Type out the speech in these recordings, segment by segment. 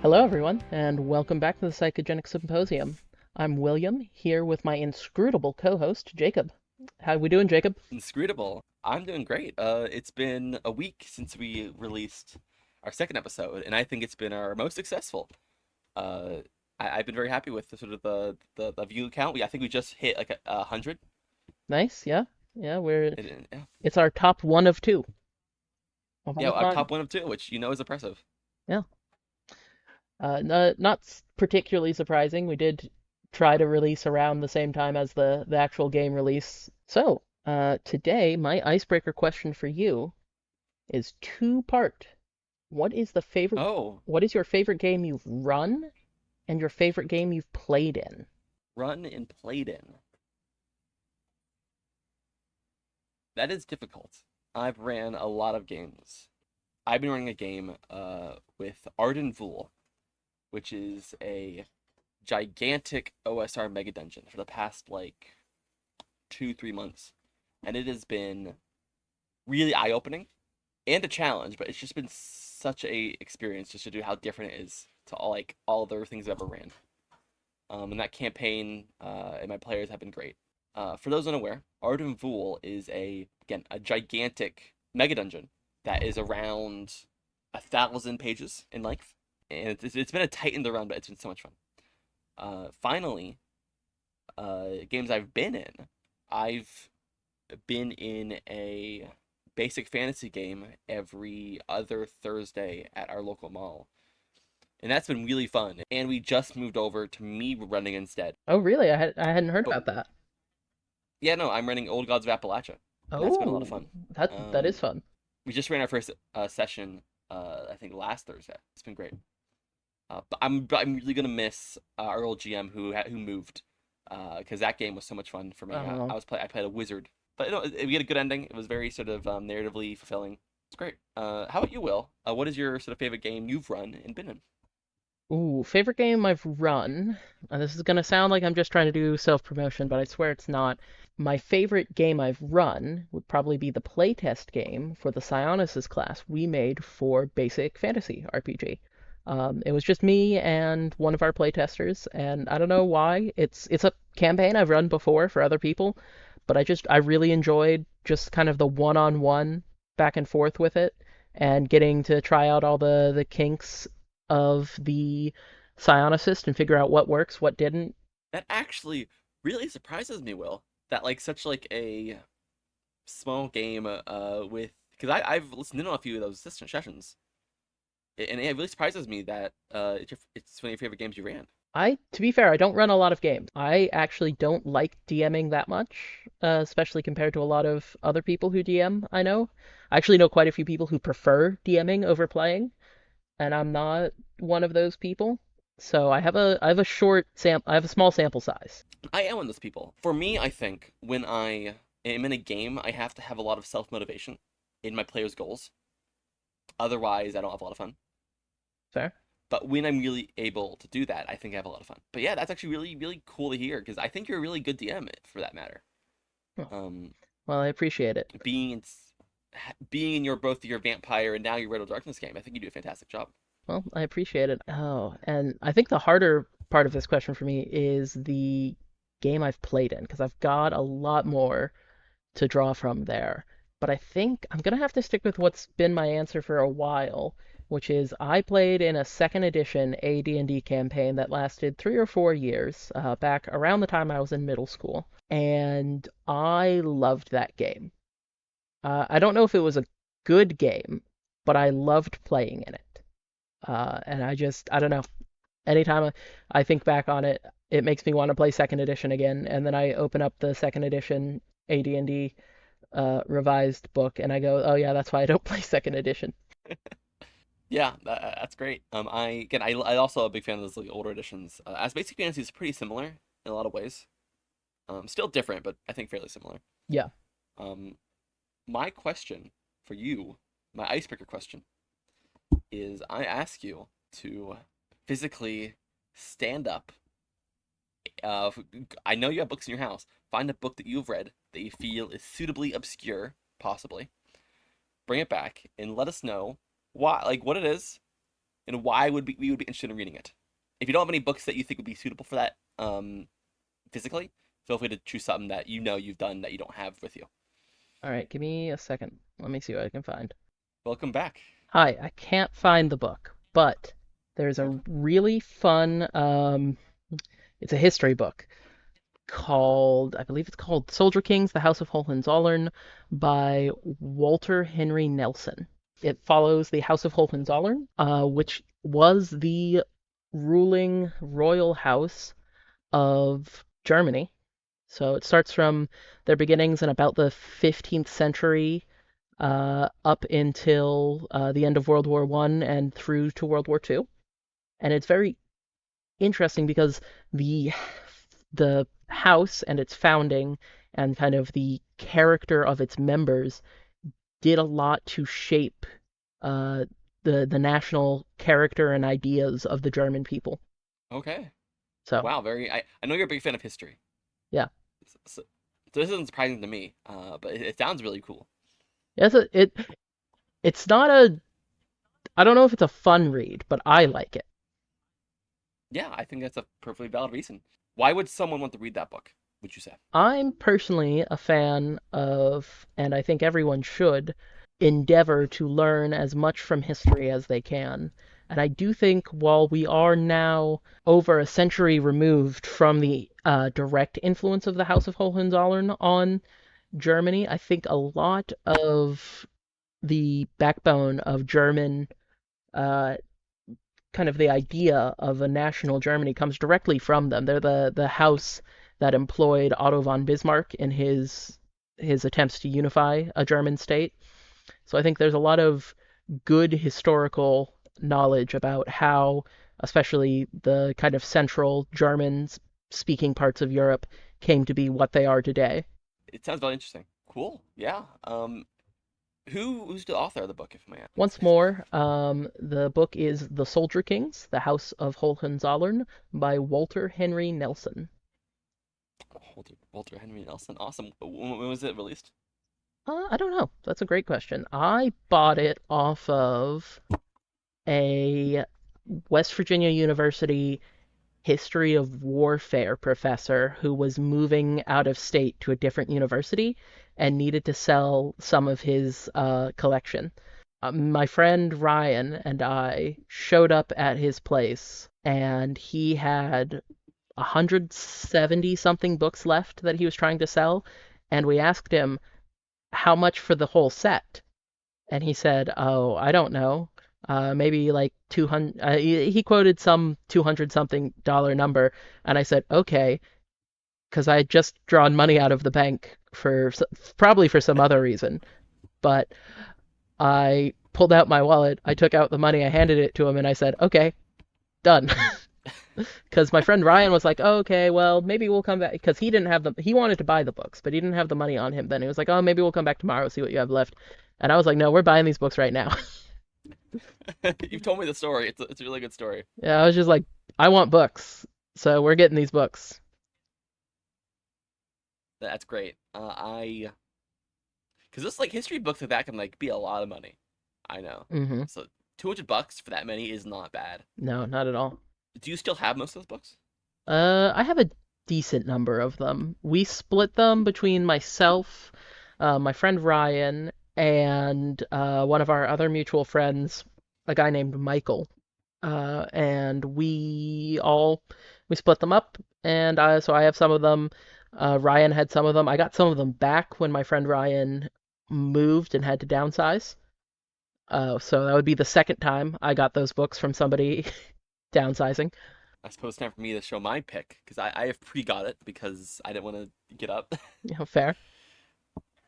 Hello, everyone, and welcome back to the Psychogenic Symposium. I'm William, here with my inscrutable co-host, Jacob. How we doing, Jacob? Inscrutable. I'm doing great. It's been a week since we released our second episode, and I think it's been our most successful. Uh, I've been very happy with the sort of the view count. I think we just hit like a hundred. Nice, yeah, yeah. We're Yeah, It's our top one of two of yeah, all our time. top one of two, which is impressive. Yeah, not particularly surprising. We did try to release around the same time as the actual game release. So, today my icebreaker question for you is two-part. What is the favorite? Oh, What is your favorite game you've run and your favorite game you've played in? run and played in. That is difficult. I've ran a lot of games. I've been running a game with Arden Vool, which is a gigantic OSR mega dungeon for the past like 2, 3 months, and it has been really eye opening and a challenge. But it's just been such a experience just to do how different it is to all other things I've ever ran. And that campaign and my players have been great. For those unaware, Arden Vool is a gigantic mega dungeon that is around 1,000 pages in length, and it's been a tightened around, but it's been so much fun. Finally, games I've been in, I've been in a basic fantasy game every other Thursday at our local mall. And that's been really fun. And we just moved over to me running instead. Oh, really? I hadn't heard But about that. yeah, no, I'm running Old Gods of Appalachia. And that's been a lot of Oh, fun. that is fun. We just ran our first session, I think last Thursday. It's been great. But I'm really gonna miss our old GM who moved, because that game was so much fun for me. Oh, I played a wizard, but we had a good ending. It was very sort of narratively fulfilling. It's great. How about you, Will? What is your sort of favorite game you've run and been in? ooh, favorite game I've run. This is gonna sound like I'm just trying to do self-promotion, but I swear it's not. My favorite game I've run would probably be the playtest game for the Psionicus class we made for Basic Fantasy RPG. It was just me and one of our playtesters, and I don't know why. It's a campaign I've run before for other people, but I really enjoyed just kind of the one-on-one back and forth with it and getting to try out all the kinks of the psionicist and figure out what works, what didn't. That actually really surprises me, Will. That like such like a small game with because I've listened in on a few of those sessions, and it really surprises me that it's one of your favorite games you ran. To be fair, I don't run a lot of games. I actually don't like DMing that much, especially compared to a lot of other people who DM I know. I actually know quite a few people who prefer DMing over playing, and I'm not one of those people. So I have a I have a small sample size. I am one of those people. For me, I think when I am in a game, I have to have a lot of self motivation in my players' goals. Otherwise, I don't have a lot of fun. Fair? But when I'm really able to do that, I think I have a lot of fun. But yeah, that's actually really, really cool to hear because I think you're a really good DM for that matter. Oh, Um, well, I appreciate it. being in, being in your both your vampire and now your Riddle Darkness game, I think you do a fantastic job. Well, I appreciate it. Oh, and I think the harder part of this question for me is the game I've played in, because I've got a lot more to draw from there. But I think I'm gonna have to stick with what's been my answer for a while, which is I played in a second edition AD&D campaign that lasted 3 or 4 years, back around the time I was in middle school, and I loved that game. I don't know if it was a good game, but I loved playing in it. And I don't know. Anytime I think back on it, it makes me want to play second edition again. And then I open up the second edition AD&D revised book, and I go, oh yeah, that's why I don't play second edition. Yeah, that's great. I also a big fan of those like, older editions. As Basic Fantasy is pretty similar in a lot of ways. Still different, but I think fairly similar. Yeah. Um, my question for you, my icebreaker question, is I ask you to physically stand up. Uh, I know you have books in your house. Find a book that you've read that you feel is suitably obscure, possibly. Bring it back and let us know why, like what it is, and why would we would be interested in reading it. If you don't have any books that you think would be suitable for that, physically, feel free to choose something that you know you've done that you don't have with you. All right, give me a second. Let me see what I can find. Welcome back. Hi, I can't find the book, but there's a really fun it's a history book called, I believe it's called Soldier Kings: The House of Hohenzollern by Walter Henry Nelson. It follows the House of Hohenzollern, which was the ruling royal house of Germany. So it starts from their beginnings in about the 15th century up until the end of World War One and through to World War Two. And it's very interesting because the the house and its founding and kind of the character of its members did a lot to shape uh, the national character and ideas of the German people. Okay. So Wow. I know you're a big fan of history. yeah, So, so this isn't surprising to me, but it sounds really cool. it's not a, I don't know if it's a fun read, but I like it. Yeah, I think that's a perfectly valid reason. Why would someone want to read that book, would you say? I'm personally a fan of, and I think everyone should, endeavor to learn as much from history as they can. And I do think while we are now over a century removed from the direct influence of the House of Hohenzollern on Germany, I think a lot of the backbone of German uh, kind of the idea of a national Germany comes directly from them. They're the house that employed Otto von Bismarck in his attempts to unify a German state. So I think there's a lot of good historical knowledge about how, especially the kind of central German speaking parts of Europe, came to be what they are today. It sounds very interesting. Cool. Yeah. Who's the author of the book, if I may Once ask? more, the book is The Soldier Kings: The House of Hohenzollern by Walter Henry Nelson. Walter Henry Nelson. Awesome. When was it released? I don't know. That's a great question. I bought it off of a West Virginia University history of warfare professor who was moving out of state to a different university and needed to sell some of his collection. My friend Ryan and I showed up at his place, and he had 170 something books left that he was trying to sell. And we asked him how much for the whole set. And he said, "Oh, I don't know. Maybe like 200." He quoted some 200 something dollar number, and I said, "Okay," because I had just drawn money out of the bank for probably for some other reason. But I pulled out my wallet, I took out the money, I handed it to him, and I said, "Okay, done." Because my friend Ryan was like, oh, "Okay, well, maybe we'll come back," because he didn't have the he wanted to buy the books, but he didn't have the money on him. Then he was like, "Oh, maybe we'll come back tomorrow, see what you have left." And I was like, "No, we're buying these books right now." You've told me the story. It's a really good story. Yeah, I was just like, "I want books, so we're getting these books." That's great. Because this like history books like that can like be a lot of money. I know. Mm-hmm. So $200 for that many is not bad. No, not at all. Do you still have most of those books? I have a decent number of them. We split them between myself, my friend Ryan, and one of our other mutual friends, a guy named Michael. And we split them up, and so I have some of them. Ryan had some of them. I got some of them back when my friend Ryan moved and had to downsize. So that would be the second time I got those books from somebody downsizing. I suppose it's time for me to show my pick because I have pre-got it because I didn't want to get up. You know, fair.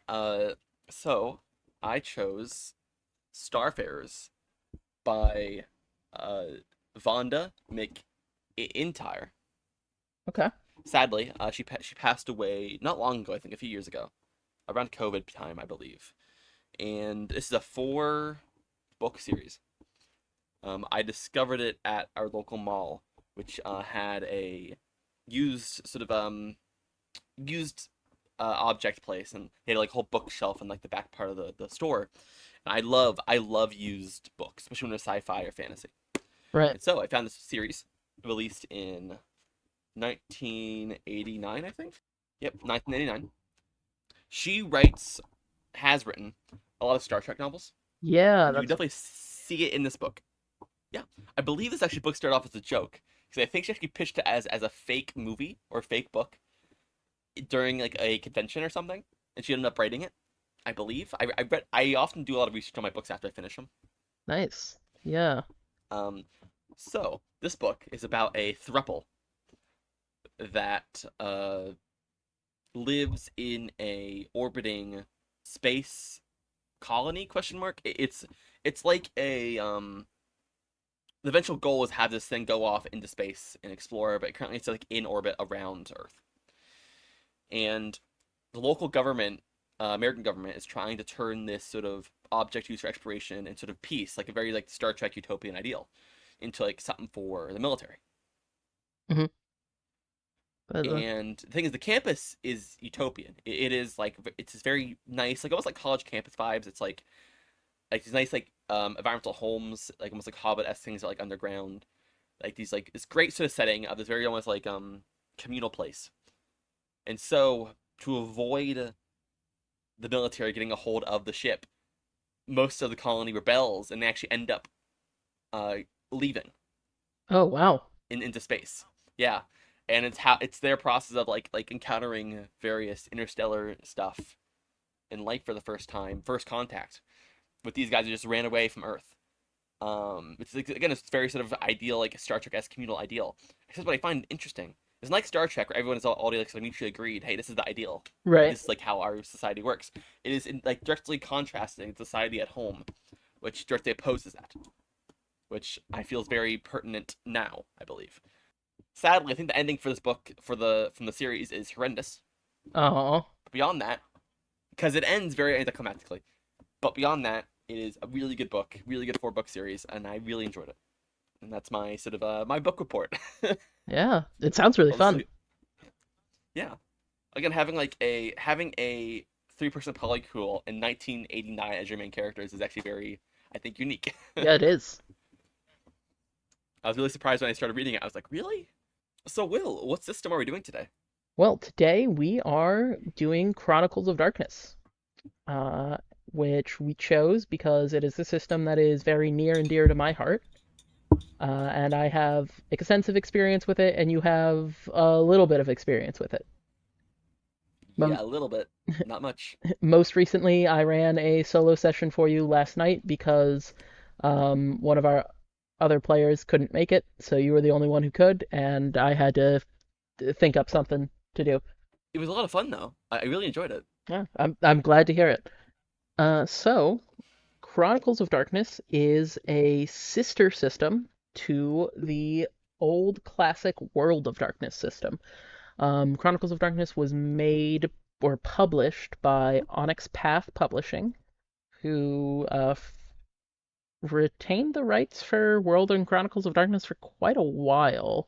Uh, so I chose Starfarers by uh Vonda McIntyre. Okay. Sadly, she passed away not long ago. I think a few years ago, around COVID time, I believe. And this is a four-book series. I discovered it at our local mall, which had a used sort of used object place, and they had like a whole bookshelf in like the back part of the store. And I love used books, especially when they're sci-fi or fantasy. Right. And so I found this series released in 1989, I think. Yep, 1989. She has written a lot of Star Trek novels, Yeah, and you can that's definitely see it in this book. Yeah, I believe this actually book started off as a joke because I think she actually pitched it as a fake movie or fake book during like a convention or something, and she ended up writing it. I believe. I often do a lot of research on my books after I finish them. nice. Yeah. Um, so this book is about a thruple that lives in a orbiting space colony question mark. It's like a the eventual goal is have this thing go off into space and explore, but currently it's like in orbit around Earth. And the local government, American government, is trying to turn this sort of object used for exploration and sort of peace, like a very like Star Trek utopian ideal, into like something for the military. Hmm. And the thing is, the campus is utopian. It is like it's this very nice, like almost like college campus vibes. It's like these nice like environmental homes, like almost like Hobbit-esque things that are like underground, like these like this great sort of setting of this very almost like communal place. And so to avoid the military getting a hold of the ship, most of the colony rebels and they actually end up uh leaving oh wow. into space. Yeah. And it's their process of like encountering various interstellar stuff in life for the first time, first contact with these guys who just ran away from Earth. It's like, again, it's very sort of ideal, like a Star Trek esque communal ideal. This is what I find interesting. It's not like Star Trek where everyone is all like sort of mutually agreed. Hey, this is the ideal. Like Right. this is like how our society works. It is like directly contrasting society at home, which directly opposes that, which I feel is very pertinent now. I believe. Sadly, I think the ending for this book from the series is horrendous. Oh. But beyond that, because it ends very anticlimactically. But beyond that, it is a really good book, really good 4 book series, and I really enjoyed it. And that's my sort of my book report. Yeah. It sounds really Well, this fun. is yeah. Again, having a 3-person polycule in 1989 as your main characters is actually very, I think, unique. Yeah, it is. I was really surprised when I started reading it. I was like, really? So, Will, what system are we doing today? Well, today we are doing Chronicles of Darkness, uh, which we chose because it is a system that is very near and dear to my heart. And I have extensive experience with it, and you have a little bit of experience with it. Yeah, a little bit, not much. Most recently, I ran a solo session for you last night because one of our other players couldn't make it, so you were the only one who could, and I had to think up something to do. It was a lot of fun though. I really enjoyed it. Yeah, I'm glad to hear it. So Chronicles of Darkness is a sister system to the old classic World of Darkness system. Chronicles of Darkness was made or published by Onyx Path Publishing, who retained the rights for World and Chronicles of Darkness for quite a while.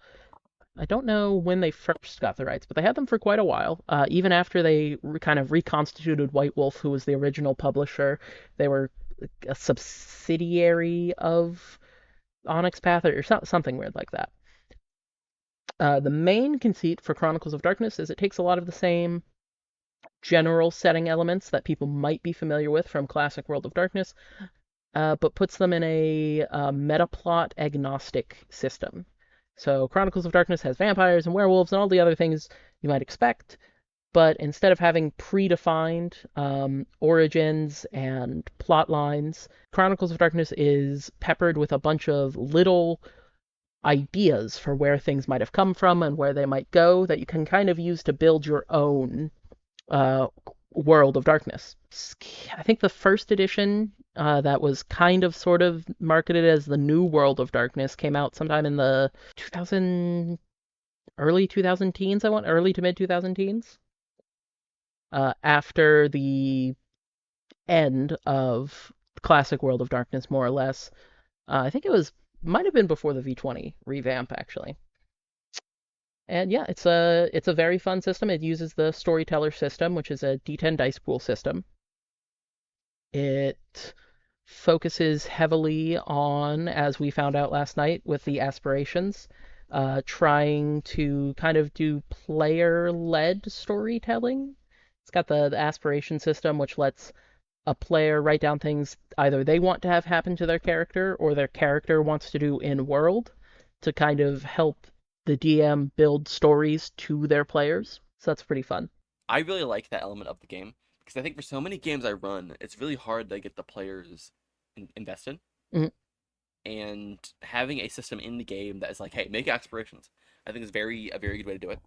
I don't know when they first got the rights, but they had them for quite a while. Even after they kind of reconstituted White Wolf, who was the original publisher, they were a subsidiary of Onyx Path or something weird like that. The main conceit for Chronicles of Darkness is it takes a lot of the same general setting elements that people might be familiar with from classic World of Darkness, but puts them in a metaplot agnostic system. So Chronicles of Darkness has vampires and werewolves and all the other things you might expect, but instead of having predefined origins and plot lines, Chronicles of Darkness is peppered with a bunch of little ideas for where things might have come from and where they might go that you can kind of use to build your own uh, World of Darkness. I think the first edition that was kind of sort of marketed as the new World of Darkness came out sometime in the 2000 early 2000 teens. I want early to mid 2000 teens. After the end of classic World of Darkness, more or less. I think it was might have been before the V20 revamp actually. And yeah, it's a very fun system. It uses the storyteller system, which is a D10 dice pool system. It focuses heavily on, as we found out last night with the aspirations, trying to kind of do player-led storytelling. It's got the aspiration system, which lets a player write down things either they want to have happen to their character or their character wants to do in world to kind of help the DM build stories to their players. So that's pretty fun. I really like that element of the game because I think for so many games I run, it's really hard to get the players invested. Mhm. And having a system in the game that is like, hey, make aspirations, I think is a very good way to do it.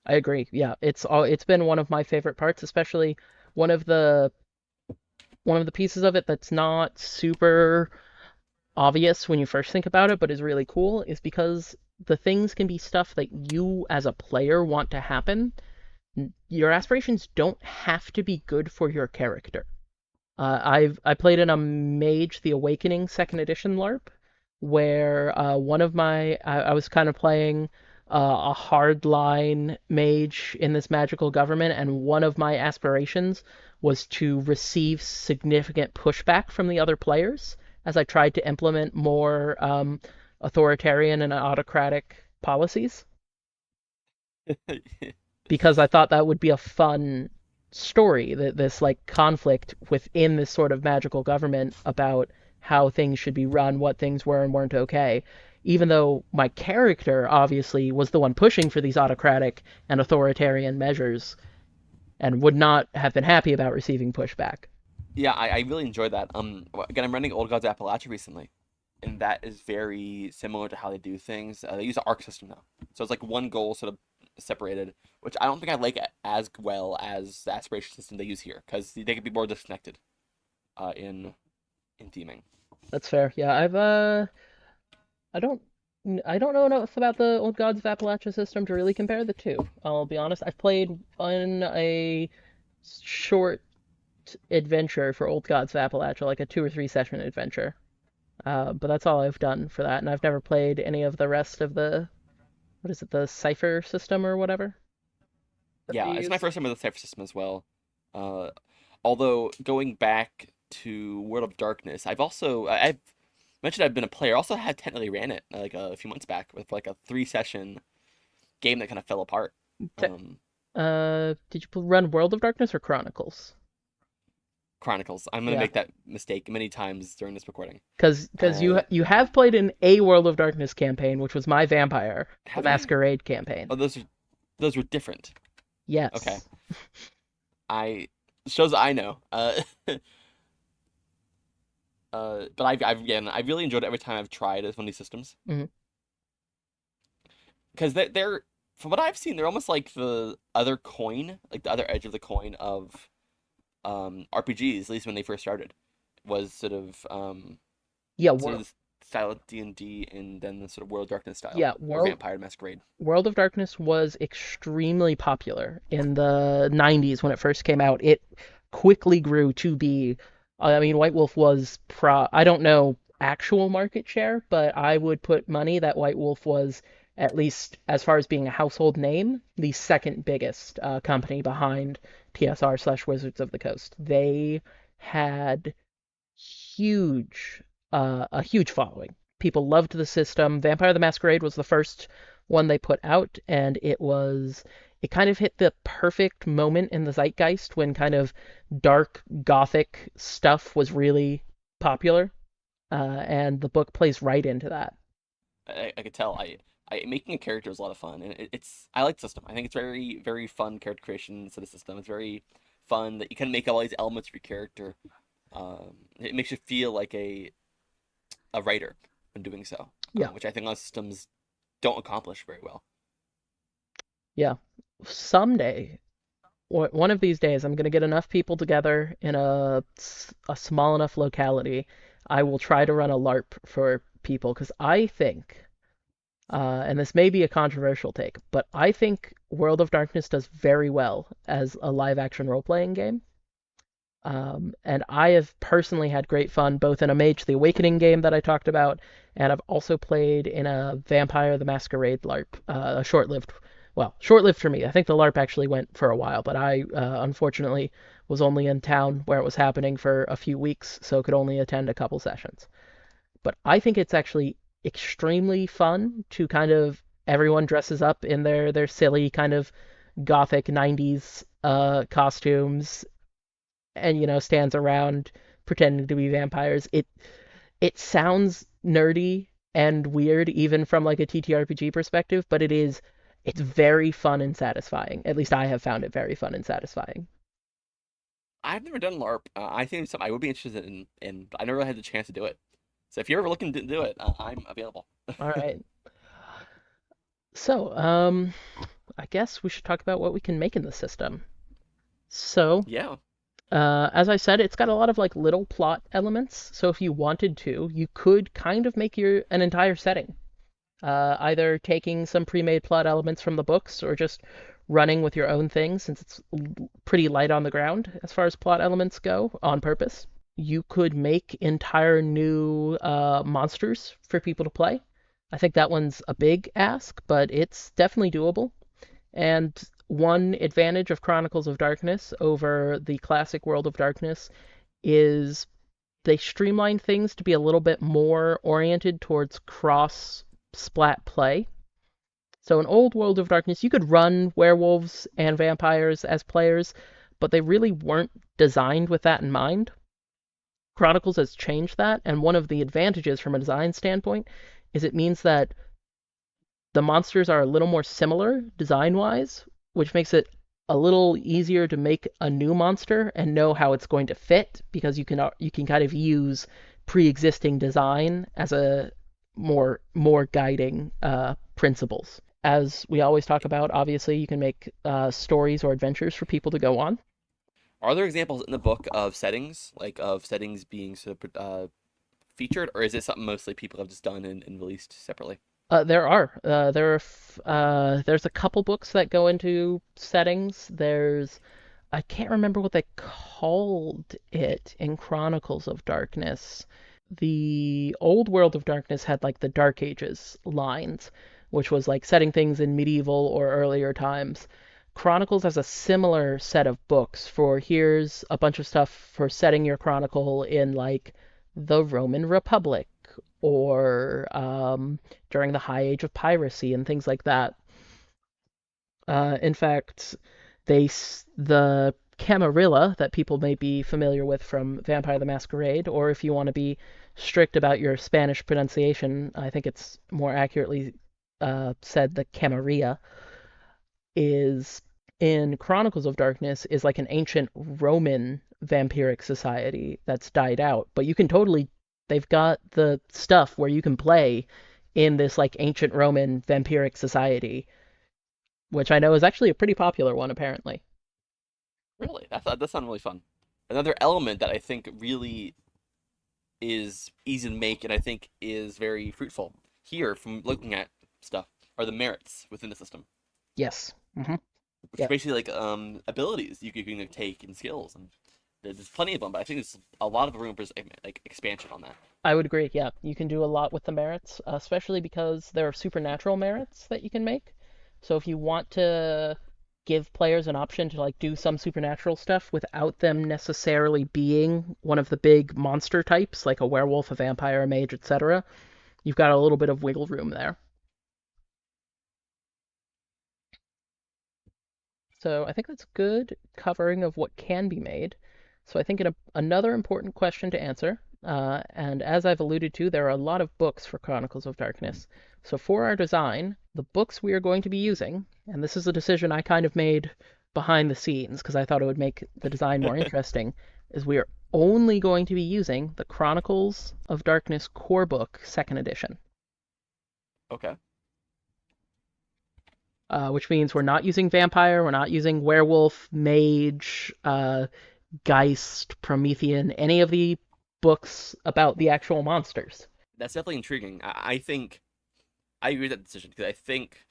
I agree. Yeah, it's been one of my favorite parts, especially one of the one of the pieces of it that's not super obvious when you first think about it, but is really cool, is because the things can be stuff that you as a player want to happen. Your aspirations don't have to be good for your character. I played in a Mage the Awakening second edition LARP where one of my I was kind of playing a hardline mage in this magical government, and one of my aspirations was to receive significant pushback from the other players as I tried to implement more authoritarian and autocratic policies because I thought that would be a fun story, that this like conflict within this sort of magical government about how things should be run, what things were and weren't okay. Even though my character obviously was the one pushing for these autocratic and authoritarian measures and would not have been happy about receiving pushback. Yeah, I really enjoy that. Again, I'm running Old Gods Appalachia recently, and that is very similar to how they do things. They use an arc system now, so it's like one goal sort of separated, which I don't think I like as well as the aspiration system they use here because they can be more disconnected in theming. That's fair. Yeah, I don't I don't know enough about the Old Gods of Appalachia system to really compare the two. I'll be honest. I've played in a short adventure for Old Gods of Appalachia, like a 2 or 3 session adventure. But that's all I've done for that, and I've never played any of the rest of the what is it, the Cipher system or whatever that they Yeah, it's my use. first time with the Cypher system as well. Uh, Although going back to World of Darkness, I've mentioned I've been a player. I also had technically ran it like a few months back with like a 3 session game that kind of fell apart. Te- Um, did you run World of Darkness or Chronicles? Chronicles. I'm gonna Yeah, make that mistake many times during this recording. because Uh, you have played in a World of Darkness campaign, which was my Vampire, the have I? Masquerade campaign. Oh, those were different. Okay, Yes. I shows I know. But I really enjoyed it every time I've tried as one of these systems Hmm. because they're from what I've seen they're almost like the other coin, like the other edge of the coin of RPGs. At least when they first started, was Yeah, sort of the style of D&D and then the sort of World of Darkness style yeah, or Vampire Masquerade. World of Darkness was extremely popular in the 90s when it first came out. It quickly grew to be, I mean, White Wolf was I don't know actual market share, but I would put money that White Wolf was, at least as far as being a household name, the second biggest company behind TSR/Wizards of the Coast. They had huge, a huge following. People loved the system. Vampire the Masquerade was the first one they put out, and it kind of hit the perfect moment in the zeitgeist when kind of dark gothic stuff was really popular, and the book plays right into that. I could tell. I making a character is a lot of fun, and it's I like the system. I think it's very fun character creation sort of system. It's very fun that you can make all these elements of your character. It makes you feel like a writer when doing so, Yeah, which I think a lot of systems don't accomplish very well. yeah. Someday, one of these days, I'm gonna get enough people together in a small enough locality. I will try to run a LARP for people because I think and this may be a controversial take, but I think World of Darkness does very well as a live action role playing game. And I have personally had great fun both in a Mage the Awakening game that I talked about, and I've also played in a Vampire the Masquerade LARP, short lived for me. I think the LARP actually went for a while, but I unfortunately was only in town where it was happening for a few weeks, so could only attend a couple sessions. But I think it's actually extremely fun to kind of everyone dresses up in their silly kind of gothic 90s costumes and stands around pretending to be vampires. It sounds nerdy and weird even from like a TTRPG perspective, but it's very fun and satisfying. At least I have found it very fun and satisfying. I've never done LARP. I think it's something I would be interested in, and I never really had the chance to do it. So if you're ever looking to do it, I'm available. All right. So, I guess we should talk about what we can make in the system. So, Yeah. as I said, it's got a lot of like little plot elements. So if you wanted to, you could kind of make your an entire setting, either taking some pre-made plot elements from the books or just running with your own thing, since it's pretty light on the ground as far as plot elements go on purpose. You could make entire new monsters for people to play. I think that one's a big ask, but it's definitely doable. And one advantage of Chronicles of Darkness over the classic World of Darkness is they streamline things to be a little bit more oriented towards cross splat play. So in old World of Darkness, you could run werewolves and vampires as players, but they really weren't designed with that in mind. Chronicles has changed that, and one of the advantages from a design standpoint is it means that the monsters are a little more similar design wise, which makes it a little easier to make a new monster and know how it's going to fit because you can kind of use pre-existing design as a more guiding principles. As we always talk about, obviously you can make stories or adventures for people to go on. Are there examples in the book of settings, like of settings being sort of featured, or is it something mostly people have just done and released separately? There's a couple books that go into settings. I can't remember what they called it in Chronicles of Darkness. The old World of Darkness had like the Dark Ages lines, which was like setting things in medieval or earlier times. Chronicles has a similar set of books for here's a bunch of stuff for setting your chronicle in like the Roman Republic or during the High Age of Piracy and things like that. In fact, the Camarilla that people may be familiar with from Vampire the Masquerade, or if you want to be strict about your Spanish pronunciation, I think it's more accurately said the Camarilla, is in Chronicles of Darkness is like an ancient Roman vampiric society that's died out. But they've got the stuff where you can play in this like ancient Roman vampiric society, which I know is actually a pretty popular one apparently. Really, that sounds really fun. Another element that I think really is easy to make and I think is very fruitful here from looking at stuff are the merits within the system, Yes. which are Yeah, basically like abilities you can take and skills, and there's plenty of them, but I think there's a lot of room for like expansion on that. I would agree. Yeah, you can do a lot with the merits, especially because there are supernatural merits that you can make. So if you want to give players an option to like do some supernatural stuff without them necessarily being one of the big monster types, like a werewolf, a vampire, a mage, etc., you've got a little bit of wiggle room there. So I think that's good covering of what can be made. So I think another important question to answer, and as I've alluded to, there are a lot of books for Chronicles of Darkness. So for our design, the books we are going to be using, and this is a decision I kind of made behind the scenes because I thought it would make the design more interesting, is we are only going to be using the Chronicles of Darkness core book, second edition. Okay. Which means we're not using vampire, we're not using werewolf, mage, Geist, Promethean, any of the books about the actual monsters. That's definitely intriguing. I think I agree with that decision because I think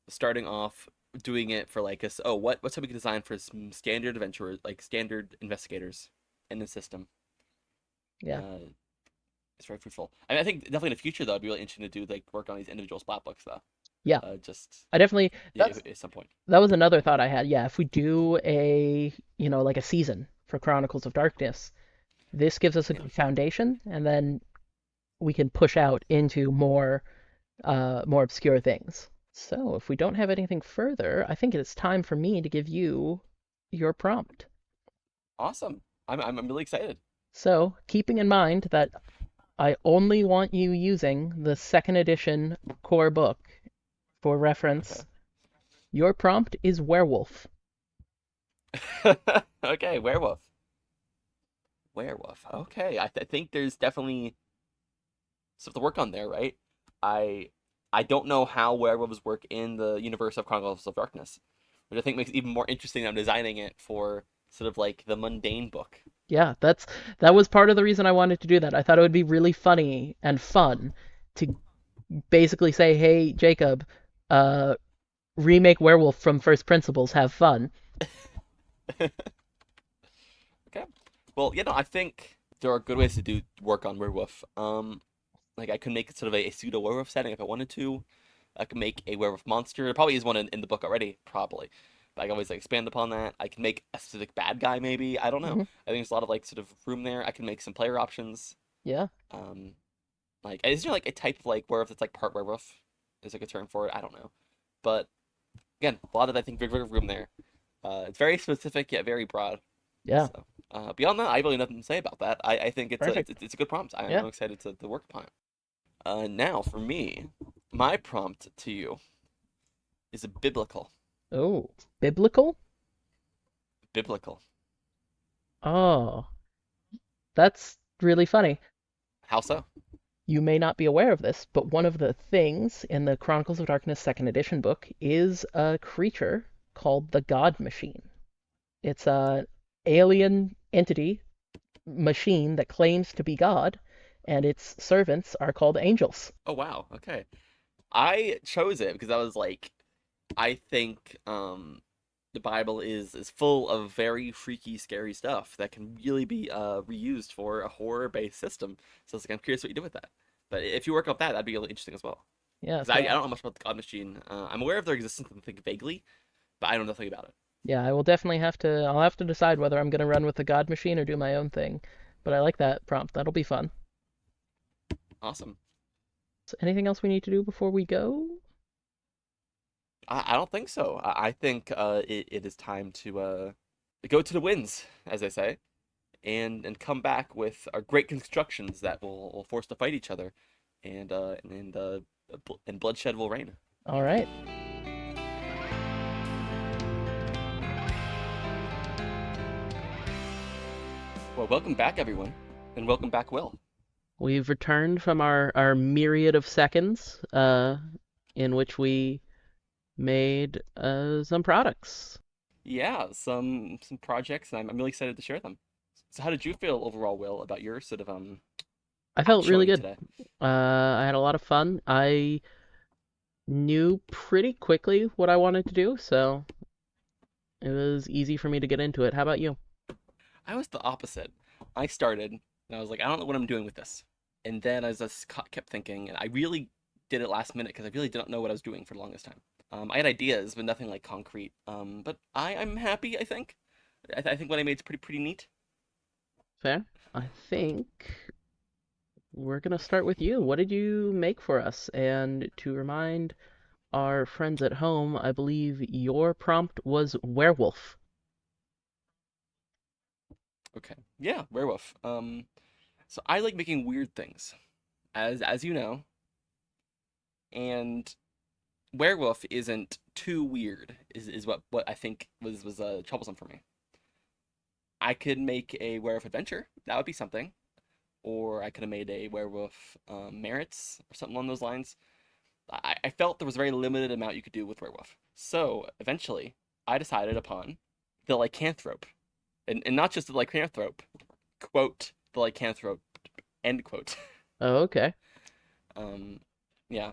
starting off doing it for like us, oh, what's how we can design for some standard adventurers, like standard investigators in the system. Yeah. Uh, it's very fruitful. I mean, I think definitely in the future though, it'd be really interesting to do like work on these individual splat books though. Yeah, just I definitely that's at some point. that was another thought I had. Yeah, if we do a, like a season for Chronicles of Darkness, this gives us a Yeah. good foundation, and then we can push out into more obscure things. So, if we don't have anything further, I think it's time for me to give you your prompt. Awesome. I'm really excited. So, keeping in mind that I only want you using the second edition core book for Okay. reference, your prompt is werewolf. Okay, werewolf. Werewolf. Okay, I think there's definitely stuff to work on there, right? I I don't know how werewolves work in the universe of Chronicles of Darkness, which I think makes it even more interesting. I'm designing it for sort of like the mundane book. Yeah, that was part of the reason I wanted to do that. I thought it would be really funny and fun to basically say, "Hey, Jacob, uh, remake Werewolf from first principles. Have fun." Okay. Well, no, I think there are good ways to do work on werewolf. Like I could make it sort of a pseudo werewolf setting if I wanted to. I could make a werewolf monster. There probably is one in the book already, probably. But I can always like expand upon that. I can make a specific bad guy, maybe. I don't know. Hmm. I think there's a lot of like sort of room there. I can make some player options. Yeah, Um, like is there like a type of like werewolf that's like part werewolf? Is like a term for it? I don't know. But again, a lot of I think big room there. It's very specific yet very broad. yeah, So beyond that, I really have nothing to say about that. I think perfect. it's a good prompt. I'm Yeah. excited to work upon it. Now for me, my prompt to you is a biblical. Oh, biblical? Biblical. Oh, that's really funny. How so? You may not be aware of this, but one of the things in the Chronicles of Darkness second edition book is a creature called the God Machine. It's a alien entity machine that claims to be God, and its servants are called angels. Oh wow. Okay. I chose it because I was like, I think the Bible is full of very freaky, scary stuff that can really be reused for a horror-based system. So it's like I'm curious what you do with that. But if you work up that, that'd be really interesting as well. Yeah, Because I so don't know much about the God Machine. I'm aware of their existence, I think vaguely, but I know nothing about it. yeah, I will definitely I'll have to decide whether I'm going to run with the God Machine or do my own thing. But I like that prompt. That'll be fun. Awesome. So anything else we need to do before we go? I don't think so. I think it is time to go to the winds, as they say, and come back with our great constructions that will force to fight each other, and bloodshed will reign. All right. Well, welcome back, everyone, and welcome back, Will. We've returned from our myriad of seconds in which we made some products. Yeah, some projects, and I'm really excited to share them. So, how did you feel overall, Will, about your sort of I felt really showing good. today? I had a lot of fun. I knew pretty quickly what I wanted to do, so it was easy for me to get into it. How about you? I was the opposite. I started, and I was like, I don't know what I'm doing with this. And then as I kept thinking, and I really did it last minute because I really didn't know what I was doing for the longest time. I had ideas, but nothing like concrete. But I'm happy. I think. I think what I made is pretty neat. Fair. I think we're gonna start with you. What did you make for us? And to remind our friends at home, I believe your prompt was werewolf. Okay. Yeah, werewolf. So I like making weird things, as you know, and werewolf isn't too weird. Is what I think was troublesome for me. I could make a werewolf adventure. That would be something. Or I could have made a werewolf merits or something along those lines. I felt there was a very limited amount you could do with werewolf. So eventually, I decided upon the lycanthrope, and not just the lycanthrope, quote the lycanthrope, end quote. Oh, okay. um, yeah.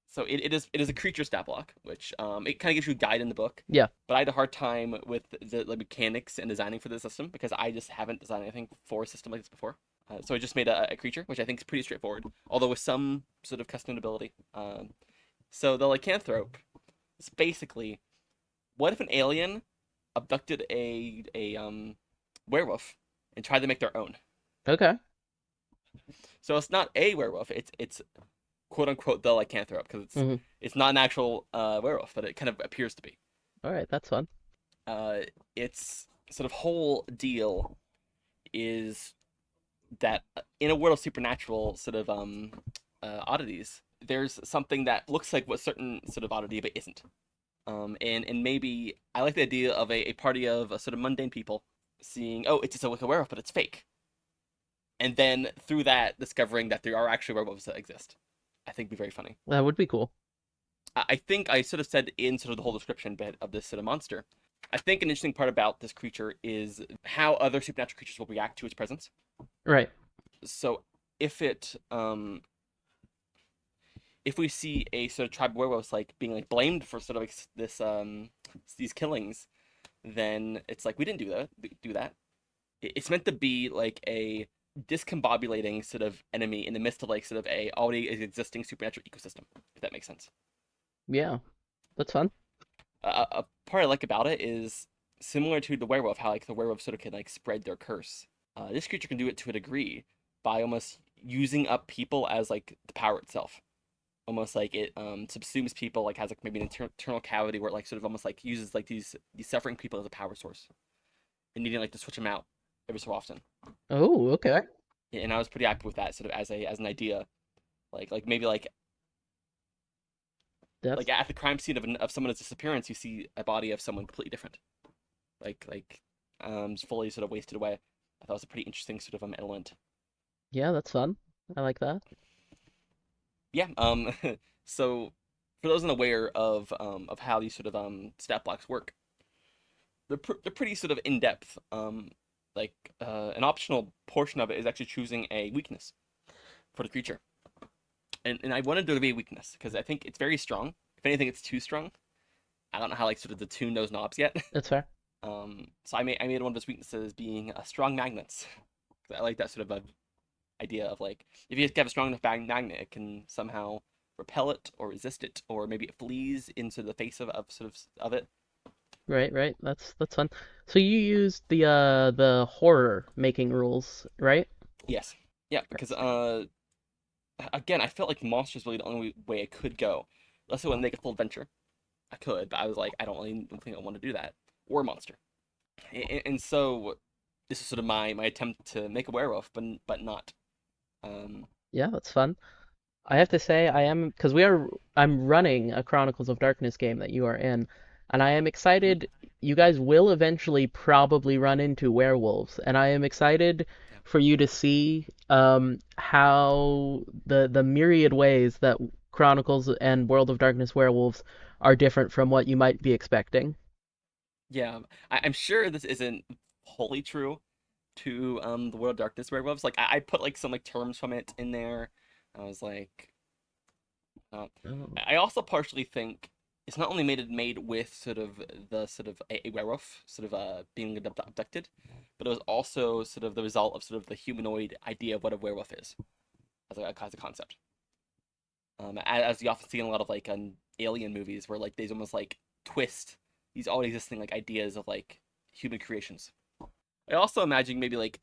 So it is a creature stat block, which it kind of gives you a guide in the book. Yeah. But I had a hard time with the mechanics and designing for the system because I just haven't designed anything for a system like this before. So I just made a creature, which I think is pretty straightforward, although with some sort of custom ability. So the lycanthrope is basically, what if an alien abducted a werewolf and tried to make their own? Okay. So it's not a werewolf. It's quote unquote the lycanthrope because Hmm. it's not an actual werewolf, but it kind of appears to be. All right, that's fun. Uh, its sort of whole deal is that in a world of supernatural sort of oddities, there's something that looks like what certain sort of oddity but isn't. And maybe I like the idea of a party of sort of mundane people seeing, oh, it's just a werewolf, but it's fake, and then through that discovering that there are actually werewolves that exist. I think would be very funny. That would be cool. I think I sort of said in sort of the whole description bit of this sort of monster. I think an interesting part about this creature is how other supernatural creatures will react to its presence. Right. So if it if we see a sort of tribe of werewolves like being like blamed for sort of like this these killings, then it's like we didn't do that. It's meant to be like a discombobulating sort of enemy in the midst of like sort of a already existing supernatural ecosystem, if that makes sense. Yeah, that's fun. A part I like about it is similar to the werewolf, how like the werewolf sort of can like spread their curse. This creature can do it to a degree by almost using up people as like the power itself. Almost like it subsumes people, like has like maybe an internal cavity where it like sort of almost like uses like these suffering people as a power source and needing like to switch them out every so often. Oh, okay. And I was pretty happy with that sort of as an idea. Like maybe like That's at the crime scene of someone's disappearance, you see a body of someone completely different, fully sort of wasted away. I thought it was a pretty interesting sort of element. yeah, that's fun. I like that. Yeah. So for those unaware of how these sort of stat blocks work, they're pretty sort of in depth. An optional portion of it is actually choosing a weakness for the creature, and I wanted there to be a weakness because I think it's very strong. If anything, it's too strong. I don't know how like sort of the tune those knobs yet. That's fair. So I made one of those weaknesses being strong magnets. I like that sort of idea of like if you have a strong enough magnet, it can somehow repel it or resist it, or maybe it flees into the face of sort of it. Right, right. That's fun. So you used the horror making rules, right? Yes, yeah, because again, I felt like monster is really the only way I could go. Let's say when make a full adventure, I could, but I was like, I don't think I want to do that or monster. And so this is sort of my attempt to make a werewolf, but not. Um, Yeah, that's fun. I have to say I am because I'm running a Chronicles of Darkness game that you are in, and I am mhm, excited. You guys will eventually probably run into werewolves, and I am excited yeah. for you to see how the myriad ways that Chronicles and World of Darkness werewolves are different from what you might be expecting. Yeah, I'm sure this isn't wholly true to the World of Darkness werewolves. Like I put like some like terms from it in there. I was like, uh, Oh. I also partially think it's not only made with sort of the sort of a werewolf sort of being abducted, but it was also sort of the result of sort of the humanoid idea of what a werewolf is as a concept. As you often see in a lot of like alien movies, where like they almost like twist these already existing like ideas of like human creations. I also imagine maybe like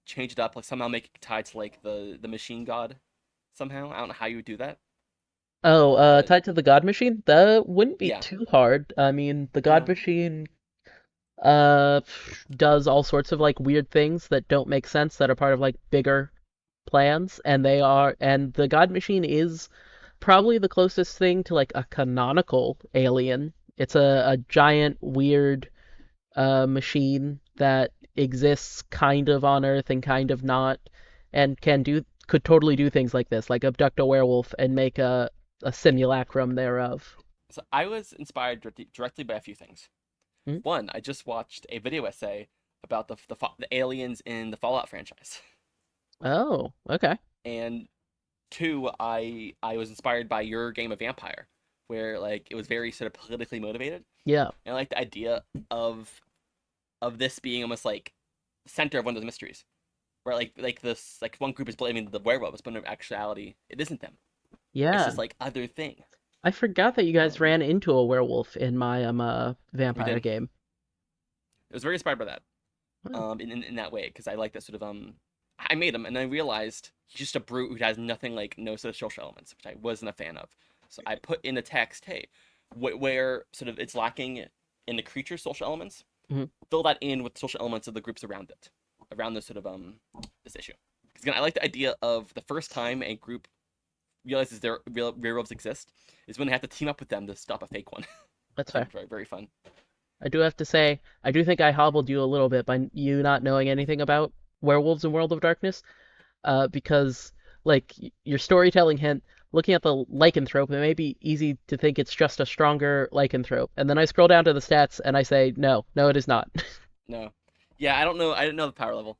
change it up, like somehow make it tied to like the machine god somehow. I don't know how you would do that, Oh, but tied to the God Machine? That wouldn't be yeah, too hard. I mean, the God yeah. Machine does all sorts of like weird things that don't make sense that are part of like bigger plans, and the God Machine is probably the closest thing to like a canonical alien. It's a giant weird machine that exists kind of on Earth and kind of not, and could totally do things like this, like abduct a werewolf and make a simulacrum thereof. So I was inspired directly by a few things. Hmm? One, I just watched a video essay about the aliens in the Fallout franchise, Oh, okay. and two, I was inspired by your game of Vampire, where like it was very sort of politically motivated, Yeah. and I like the idea of of this being almost like the center of one of those mysteries, where like this like one group is blaming the werewolves, but in actuality it isn't them. It's Yeah. just like other thing. I forgot that you guys Um, ran into a werewolf in my we vampire did. game. I was very inspired by that. Oh, In that way because I like that sort of I made him and I realized he's just a brute who has nothing like no sort of social elements, which I wasn't a fan of. So I put in the text, hey, where sort of it's lacking in the creature's social elements, mhm. fill that in with social elements of the groups around it, around this sort of this issue. Because again, I like the idea of the first time a group realizes their real werewolves exist is when they have to team up with them to stop a fake one. That's I think fair. it's very very fun. I do have to say, I do think I hobbled you a little bit by you not knowing anything about werewolves in World of Darkness, because like your storytelling hint, looking at the lycanthrope, it may be easy to think it's just a stronger lycanthrope, and then I scroll down to the stats and I say, no, no, it is not. No, yeah, I don't know. I didn't know the power level.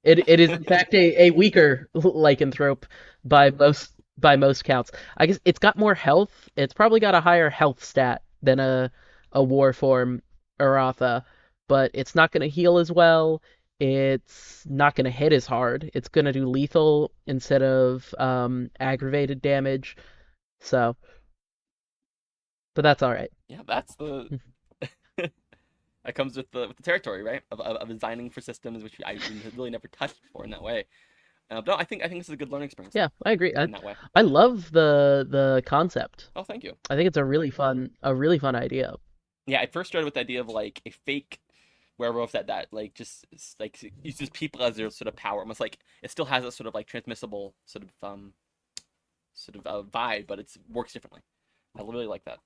It is in fact a weaker lycanthrope by most counts. I guess it's got more health. It's probably got a higher health stat than a war form Aratha, but it's not going to heal as well. It's not going to hit as hard. It's going to do lethal instead of aggravated damage. So, but that's all right. Yeah, that's the that comes with the territory, right? Of designing for systems which I really never touched before in that way. But no, I think this is a good learning experience Yeah, I agree. in that way. I love the concept. Oh, thank you. I think it's a really fun idea. Yeah, I first started with the idea of like a fake werewolf that like just like uses people as their sort of power, almost like it still has a sort of like transmissible sort of vibe, but it works differently. I really like that.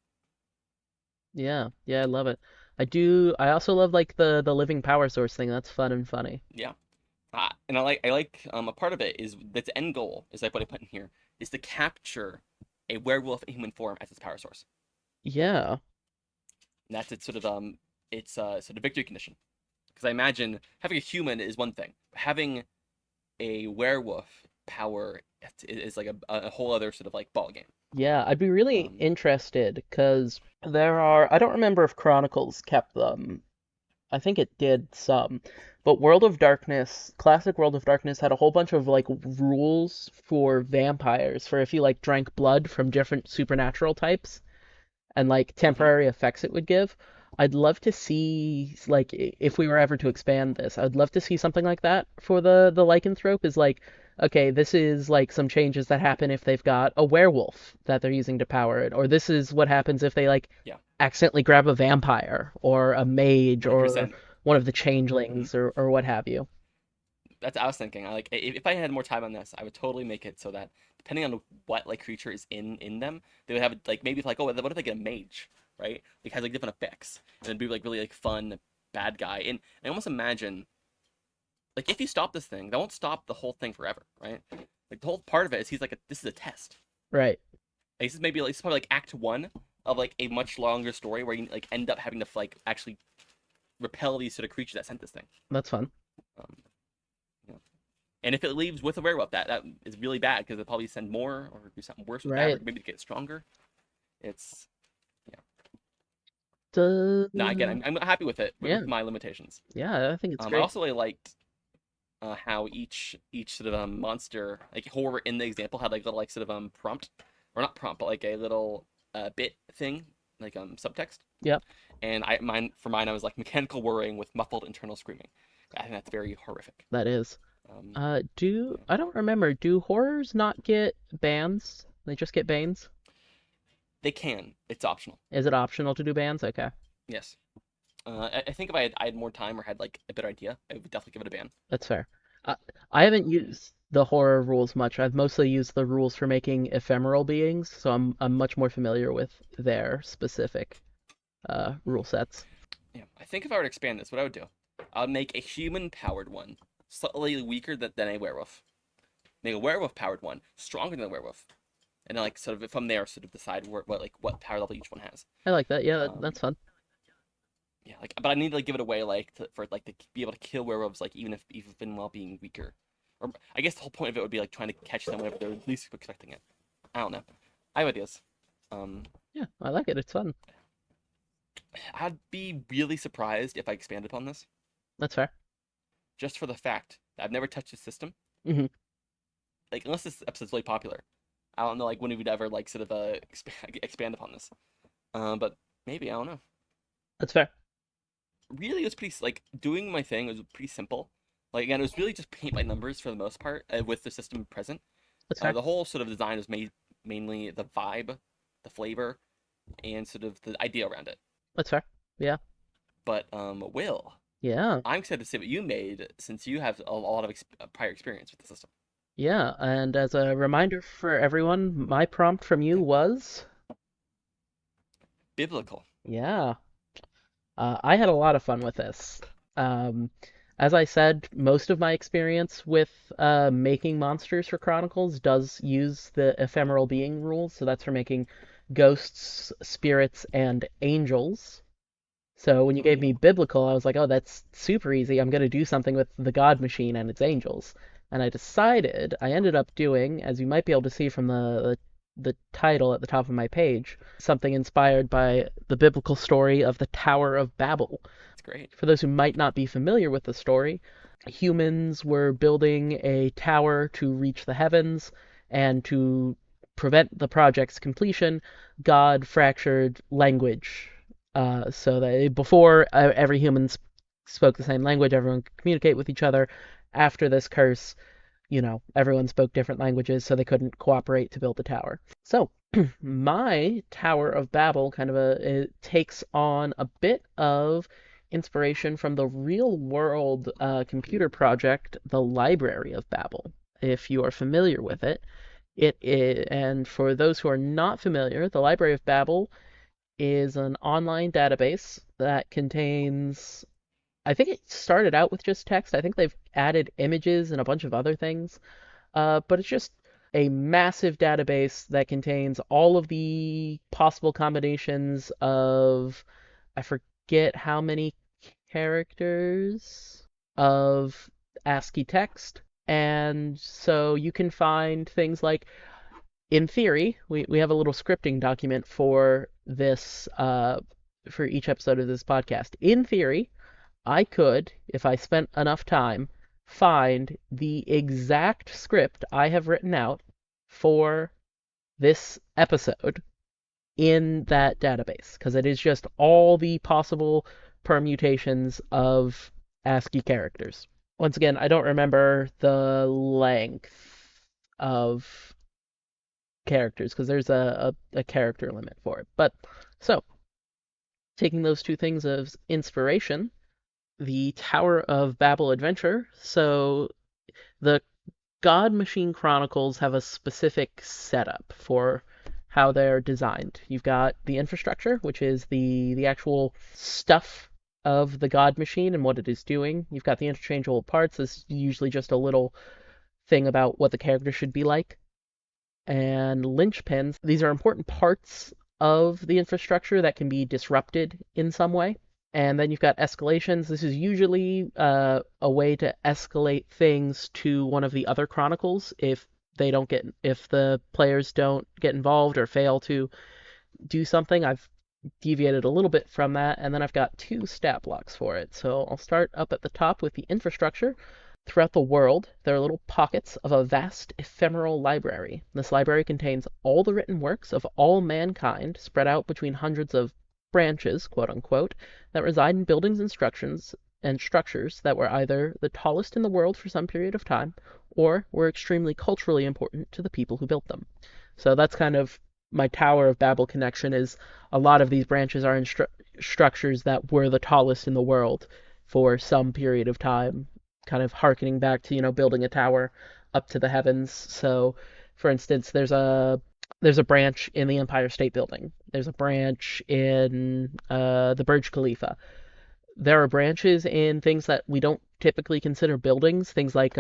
Yeah, yeah, I love it. I do. I also love like the living power source thing. That's fun and funny. Yeah. And I like a part of it is that's end goal is like what I put in here is to capture a werewolf in human form as its power source. Yeah, And that's its sort of its sort of victory condition. Because I imagine having a human is one thing, having a werewolf power is like a whole other sort of like ball game. yeah. I'd be really Um, interested because there are. I don't remember if Chronicles kept them. I think it did some, but World of Darkness, classic World of Darkness had a whole bunch of like rules for vampires for if you like drank blood from different supernatural types, and like mhm, temporary effects it would give. I'd love to see like if we were ever to expand this, I'd love to see something like that for the lycanthrope is like okay, this is like some changes that happen if they've got a werewolf that they're using to power it, or this is what happens if they like yeah, accidentally grab a vampire or a mage or 100%. one of the Mhm. changelings or what have you. That's I was thinking. I like if I had more time on this, I would totally make it so that depending on what like creature is in them, they would have like maybe like oh what if they get a mage, right? It has like different effects and it'd be like really like fun bad guy. And I almost imagine like if you stop this thing, that won't stop the whole thing forever, right? Like the whole part of it is he's like this is a test. Right. Like, this is maybe like this is probably like act one of like a much longer story where you like end up having to like actually repel these sort of creatures that sent this thing. That's fun. Um, you know. And if it leaves with a werewolf, that is really bad because it'll probably send more or do something worse with that, or Right. maybe to get stronger. It's yeah. No, again, Duh. I'm happy with it Yeah. with my limitations. Yeah, I think it's I great. also really liked how each sort of monster like horror in the example had like little like sort of prompt or not prompt but like a little bit thing like subtext. Yep, And mine I was like mechanical whirring with muffled internal screaming. I think that's very horrific. that is. Um, Do yeah. I don't remember. Do horrors not get bans? They just get bans? They can. It's optional. Is it optional to do bans? Okay, Yes. I think if I had more time or had like a better idea, I would definitely give it a ban. that's fair. Uh, I haven't used the horror rules much. I've mostly used the rules for making ephemeral beings, so I'm much more familiar with their specific rule sets. Yeah. I think if I were to expand this, what I would do, I would make a human powered one slightly weaker than a werewolf. Make a werewolf powered one stronger than a werewolf, and then like sort of from there sort of decide what power level each one has. I like that. Yeah, Um, that's fun. yeah, like but I need to like give it away like for like to be able to kill werewolves like even while being weaker. Or I guess the whole point of it would be like trying to catch them whenever they're least expecting it. I don't know. I have ideas. Um, Yeah, I like it. It's fun. I'd be really surprised if I expanded upon this, That's fair. just for the fact that I've never touched the system. Hmm. Like unless this episode's really popular, I don't know like when we'd ever like sort of expand upon this. But maybe I don't know. That's fair. Really, it was pretty like doing my thing was pretty simple. Like again, it was really just paint by numbers for the most part with the system present. That's fair. The whole sort of design was made mainly the vibe, the flavor, and sort of the idea around it. That's fair. Yeah. But Will, Yeah. I'm excited to see what you made since you have a lot of prior experience with the system. Yeah. And as a reminder for everyone, my prompt from you Okay. was, Biblical. yeah. I had a lot of fun with this. Um, as I said, most of my experience with making monsters for Chronicles does use the ephemeral being rules. So that's for making ghosts, spirits, and angels. So when you gave Okay. me biblical, I was like, oh, that's super easy. I'm going to do something with the God machine and its angels. And I ended up doing, as you might be able to see from the title at the top of my page, something inspired by the biblical story of the Tower of Babel. It's great. For those who might not be familiar with the story, humans were building a tower to reach the heavens, and to prevent the project's completion, God fractured language. So that before every human spoke the same language, everyone could communicate with each other. After this curse, everyone spoke different languages, so they couldn't cooperate to build the tower. So my Tower of Babel it takes on a bit of inspiration from the real world computer project, the Library of Babel. If you are familiar with it, and for those who are not familiar, the Library of Babel is an online database that contains, I think it started out with just text. I think they've added images and a bunch of other things, but it's just a massive database that contains all of the possible combinations of, I forget how many characters of ASCII text. And so you can find things like, in theory, we have a little scripting document for each episode of this podcast. In theory, I could, if I spent enough time, find the exact script I have written out for this episode in that database, because it is just all the possible permutations of ASCII characters. Once again, I don't remember the length of characters because there's a character limit for it. But so, taking those two things as inspiration, the Tower of Babel adventure. So the God Machine Chronicles have a specific setup for how they're designed. You've got the infrastructure, which is the actual stuff of the God Machine and what it is doing. You've got the interchangeable parts. This is usually just a little thing about what the character should be like. And linchpins, these are important parts of the infrastructure that can be disrupted in some way. And then you've got escalations. This is usually a way to escalate things to one of the other chronicles if the players don't get involved or fail to do something. I've deviated a little bit from that, and then I've got two stat blocks for it. So I'll start up at the top with the infrastructure. Throughout the world, there are little pockets of a vast ephemeral library. This library contains all the written works of all mankind, spread out between hundreds of branches, quote unquote, that reside in buildings and structures that were either the tallest in the world for some period of time, or were extremely culturally important to the people who built them. So that's kind of my Tower of Babel connection, is a lot of these branches are in structures that were the tallest in the world for some period of time, kind of harkening back to, building a tower up to the heavens. So, for instance, there's a branch in the Empire State Building. There's a branch in the Burj Khalifa. There are branches in things that we don't typically consider buildings. Things like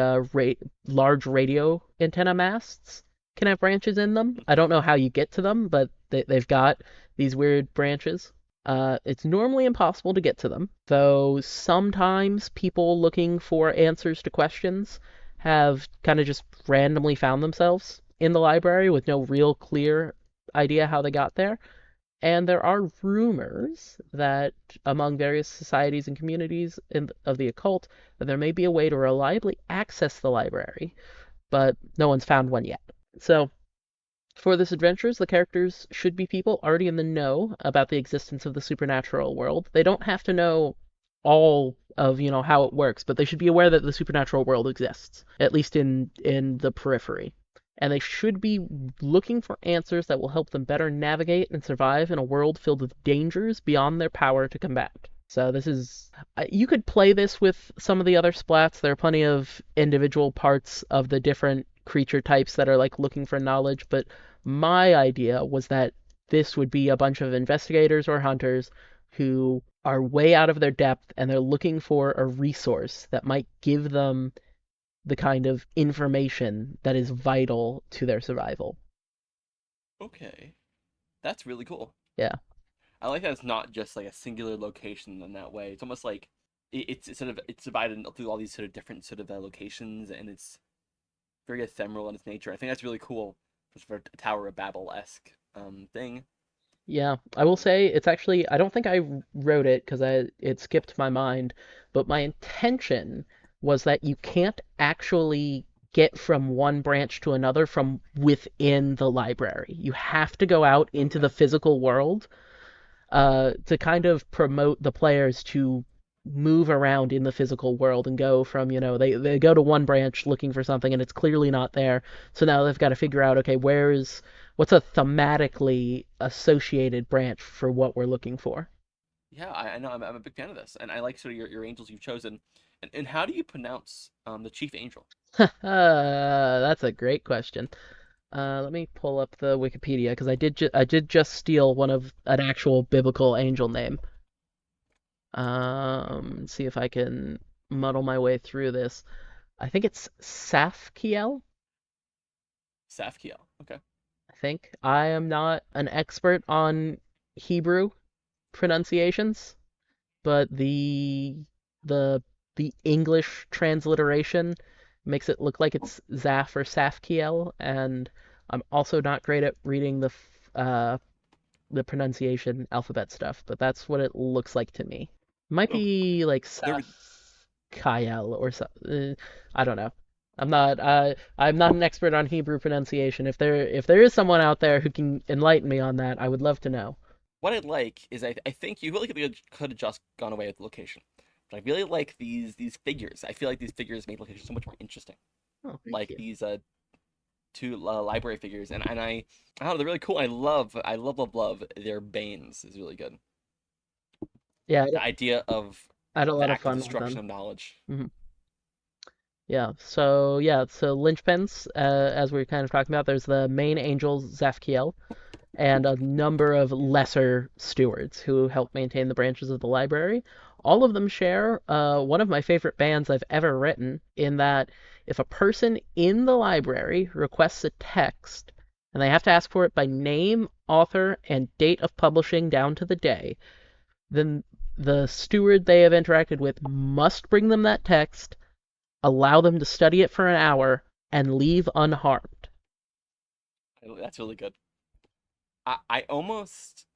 large radio antenna masts can have branches in them. I don't know how you get to them, but they've got these weird branches. It's normally impossible to get to them, though sometimes people looking for answers to questions have kind of just randomly found themselves in the library with no real clear idea how they got there. And there are rumors that among various societies and communities of the occult, that there may be a way to reliably access the library, but no one's found one yet. So For this adventures, the characters should be people already in the know about the existence of the supernatural world. They don't have to know all of, how it works, but they should be aware that the supernatural world exists, at least in the periphery. And they should be looking for answers that will help them better navigate and survive in a world filled with dangers beyond their power to combat. So this is you could play this with some of the other splats. There are plenty of individual parts of the different creature types that are like looking for knowledge, but my idea was that this would be a bunch of investigators or hunters who are way out of their depth and they're looking for a resource that might give them the kind of information that is vital to their survival. Okay, that's really cool. Yeah. I like that it's not just like a singular location in that way. It's almost like it's sort of it's divided through all these sort of different sort of locations, and it's very ephemeral in its nature. I think that's really cool for a Tower of Babel esque thing. Yeah, I will say it's actually I don't think I wrote it because I it skipped my mind, but my intention was that you can't actually get from one branch to another from within the library. You have to go out into the Okay. physical world to kind of promote the players to move around in the physical world and go from, they go to one branch looking for something and it's clearly not there. So now they've got to figure out, okay, what's a thematically associated branch for what we're looking for? Yeah, I know. I'm a big fan of this, and I like sort of your angels you've chosen. And how do you pronounce the chief angel? That's a great question. Let me pull up the Wikipedia because I did just steal one of an actual biblical angel name. See if I can muddle my way through this. I think it's Safkiel. Safkiel. Okay. I think I am not an expert on Hebrew pronunciations, but the the English transliteration makes it look like it's Zaf or Safkiel, and I'm also not great at reading the pronunciation alphabet stuff, but that's what it looks like to me. Might Oh, be like there. Saf Kyle or something. I don't know. I'm not an expert on Hebrew pronunciation. If there is someone out there who can enlighten me on that, I would love to know. What I like is I think you really could have just gone away with the location, but I really like these figures. I feel like these figures make location so much more interesting. Oh, thank Like you. these two library figures, and I don't know, they're really cool. I love their banes is really good. Yeah, The idea of I had a the lot of active fun with destruction them. of knowledge. Hmm. Yeah, so linchpins, as we were kind of talking about, there's the main angel Zafkiel, and a number of lesser stewards who help maintain the branches of the library. All of them share one of my favorite bands I've ever written, in that if a person in the library requests a text, and they have to ask for it by name, author, and date of publishing down to the day, then the steward they have interacted with must bring them that text, allow them to study it for an hour, and leave unharmed. That's really good. I almost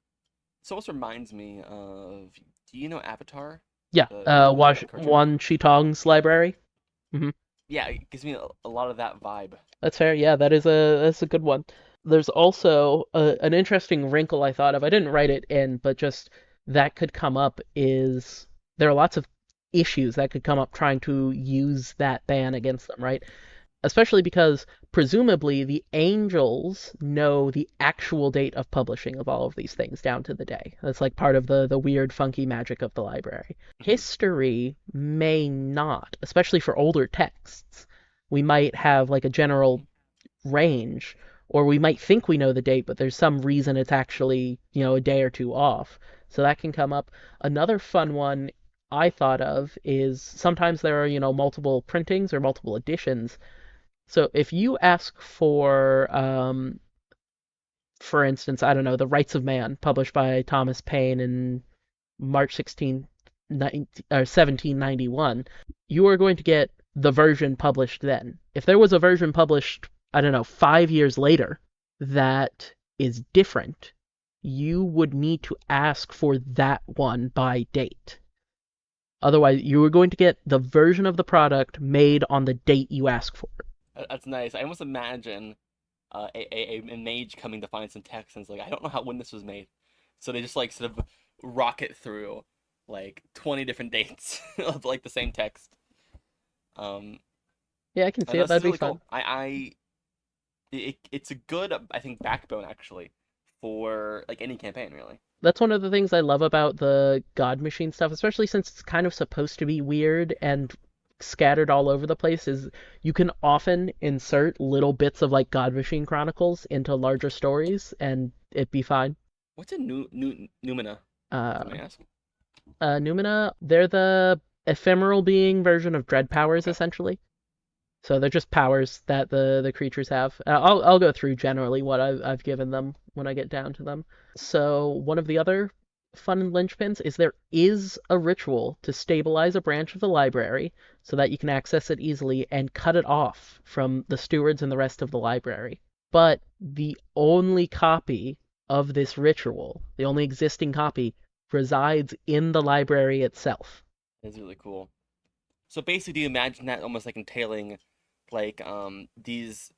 this almost reminds me of, do you know Avatar, Yeah, the cartoon? Wan Shitong's library. Hmm. Yeah, it gives me a lot of that vibe. That's fair. Yeah, that's a good one. There's also an interesting wrinkle I thought of. I didn't write it in, but just that could come up is there are lots of issues that could come up trying to use that ban against them, right? Especially because presumably the angels know the actual date of publishing of all of these things down to the day. That's like part of the weird funky magic of the library. Hmm. History may not, especially for older texts. We might have like a general range, or we might think we know the date, but there's some reason it's actually, a day or two off. So that can come up. Another fun one I thought of is sometimes there are, multiple printings or multiple editions. So if you ask for instance, I don't know, The Rights of Man, published by Thomas Paine in March 1791, you are going to get the version published then. If there was a version published, I don't know, 5 years later that is different, you would need to ask for that one by date. Otherwise, you are going to get the version of the product made on the date you ask for. That's nice. I almost imagine a mage coming to find some text and it's like, I don't know how when this was made. So they just like sort of rocket through like 20 different dates of like the same text. Um, Yeah, I can see and it. this That'd is be really fun. cool. It's a good, I think, backbone actually for like any campaign really. That's one of the things I love about the God Machine stuff, especially since it's kind of supposed to be weird and scattered all over the place, is you can often insert little bits of like God Machine Chronicles into larger stories and it'd be fine. What's a new Numina? If I Uh, may ask. Numina, they're the ephemeral being version of Dread powers, Okay. essentially. So they're just powers that the creatures have. I'll go through generally what I've given them when I get down to them. So one of the other fun linchpins is there is a ritual to stabilize a branch of the library so that you can access it easily and cut it off from the stewards and the rest of the library. But the only copy of this ritual, the only existing copy, resides in the library itself. That's really cool. So basically, do you imagine that almost like entailing like these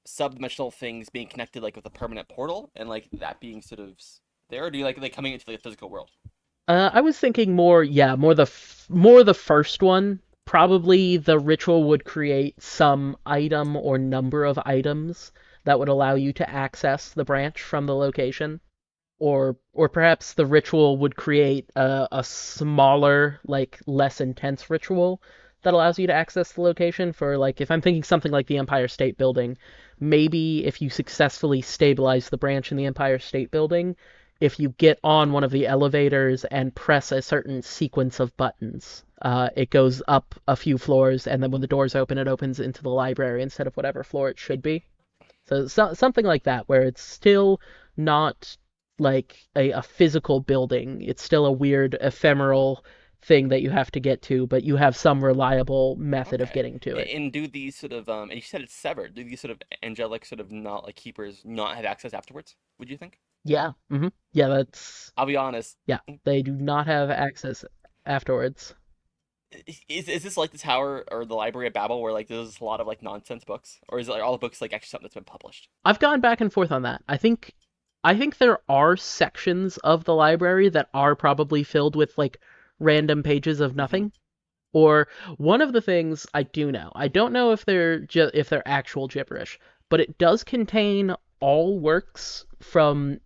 sub-dimensional things being connected like with a permanent portal and like that being sort of there, or do you like coming into the physical world? I was thinking more, yeah, more the first one. Probably the ritual would create some item or number of items that would allow you to access the branch from the location, or perhaps the ritual would create a smaller, like less intense ritual that allows you to access the location for like if I'm thinking something like the Empire State Building, maybe if you successfully stabilize the branch in the Empire State Building, if you get on one of the elevators and press a certain sequence of buttons, it goes up a few floors, and then when the doors open, it opens into the library instead of whatever floor it should be. So something like that, where it's still not like a physical building. It's still a weird ephemeral thing that you have to get to, but you have some reliable method of Okay. getting to it. And do these sort of and you said it's severed. Do these sort of angelic sort of not like keepers not have access afterwards? Would you think? Yeah. Yeah, that's I'll be honest. yeah. They do not have access afterwards. Is this like the Tower or the Library of Babel where like there's a lot of like nonsense books, or is it like all the books like actually something that's been published? I've gone back and forth on that. I think there are sections of the library that are probably filled with like random pages of Mm-hmm. nothing. Or one of the things I do know, I don't know if they're actual gibberish, but it does contain all works from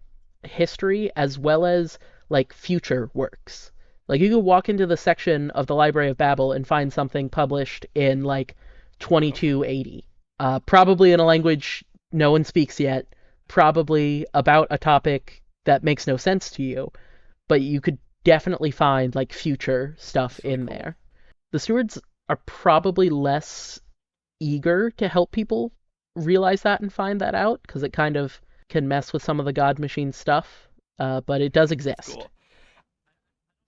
history as well as like future works. Like you could walk into the section of the Library of Babel and find something published in like Okay. 2280, probably in a language no one speaks yet, probably about a topic that makes no sense to you, but you could definitely find like future stuff That's really in cool. there. The stewards are probably less eager to help people realize that and find that out because it kind of can mess with some of the God Machine stuff, but it does That's exist. cool.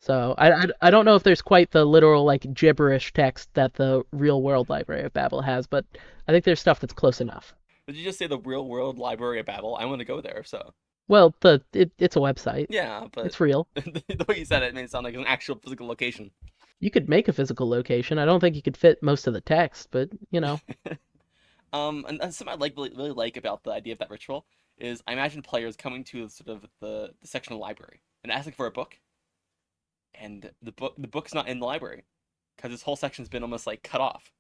So I don't know if there's quite the literal like gibberish text that the real world Library of Babel has, but I think there's stuff that's close enough. Did you just say the real world Library of Babel? I want to go there. So Well, it's a website. yeah, but It's real. the way you said it made it sound like an actual physical location. You could make a physical location. I don't think you could fit most of the text, but you know, And something I like really like about the idea of that ritual is I imagine players coming to sort of the section of the library and asking for a book, and the book's not in the library because this whole section's been almost like cut off.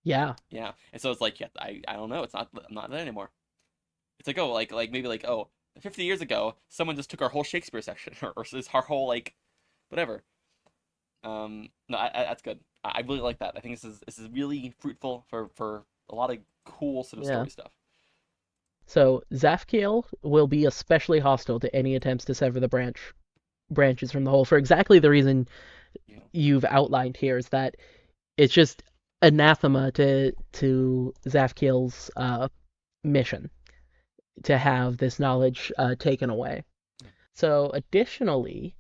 yeah, Yeah, and so it's like yeah, I don't know, it's not I'm not there anymore. It's like oh like maybe like oh 50 years ago someone just took our whole Shakespeare section or our whole like whatever. No, that's good. I really like that. I think this is really fruitful for a lot of cool sort of yeah. story stuff. So Zafkiel will be especially hostile to any attempts to sever the branches from the whole for exactly the reason Yeah. you've outlined here is that it's just anathema to Zafkiel's mission to have this knowledge taken away. So additionally,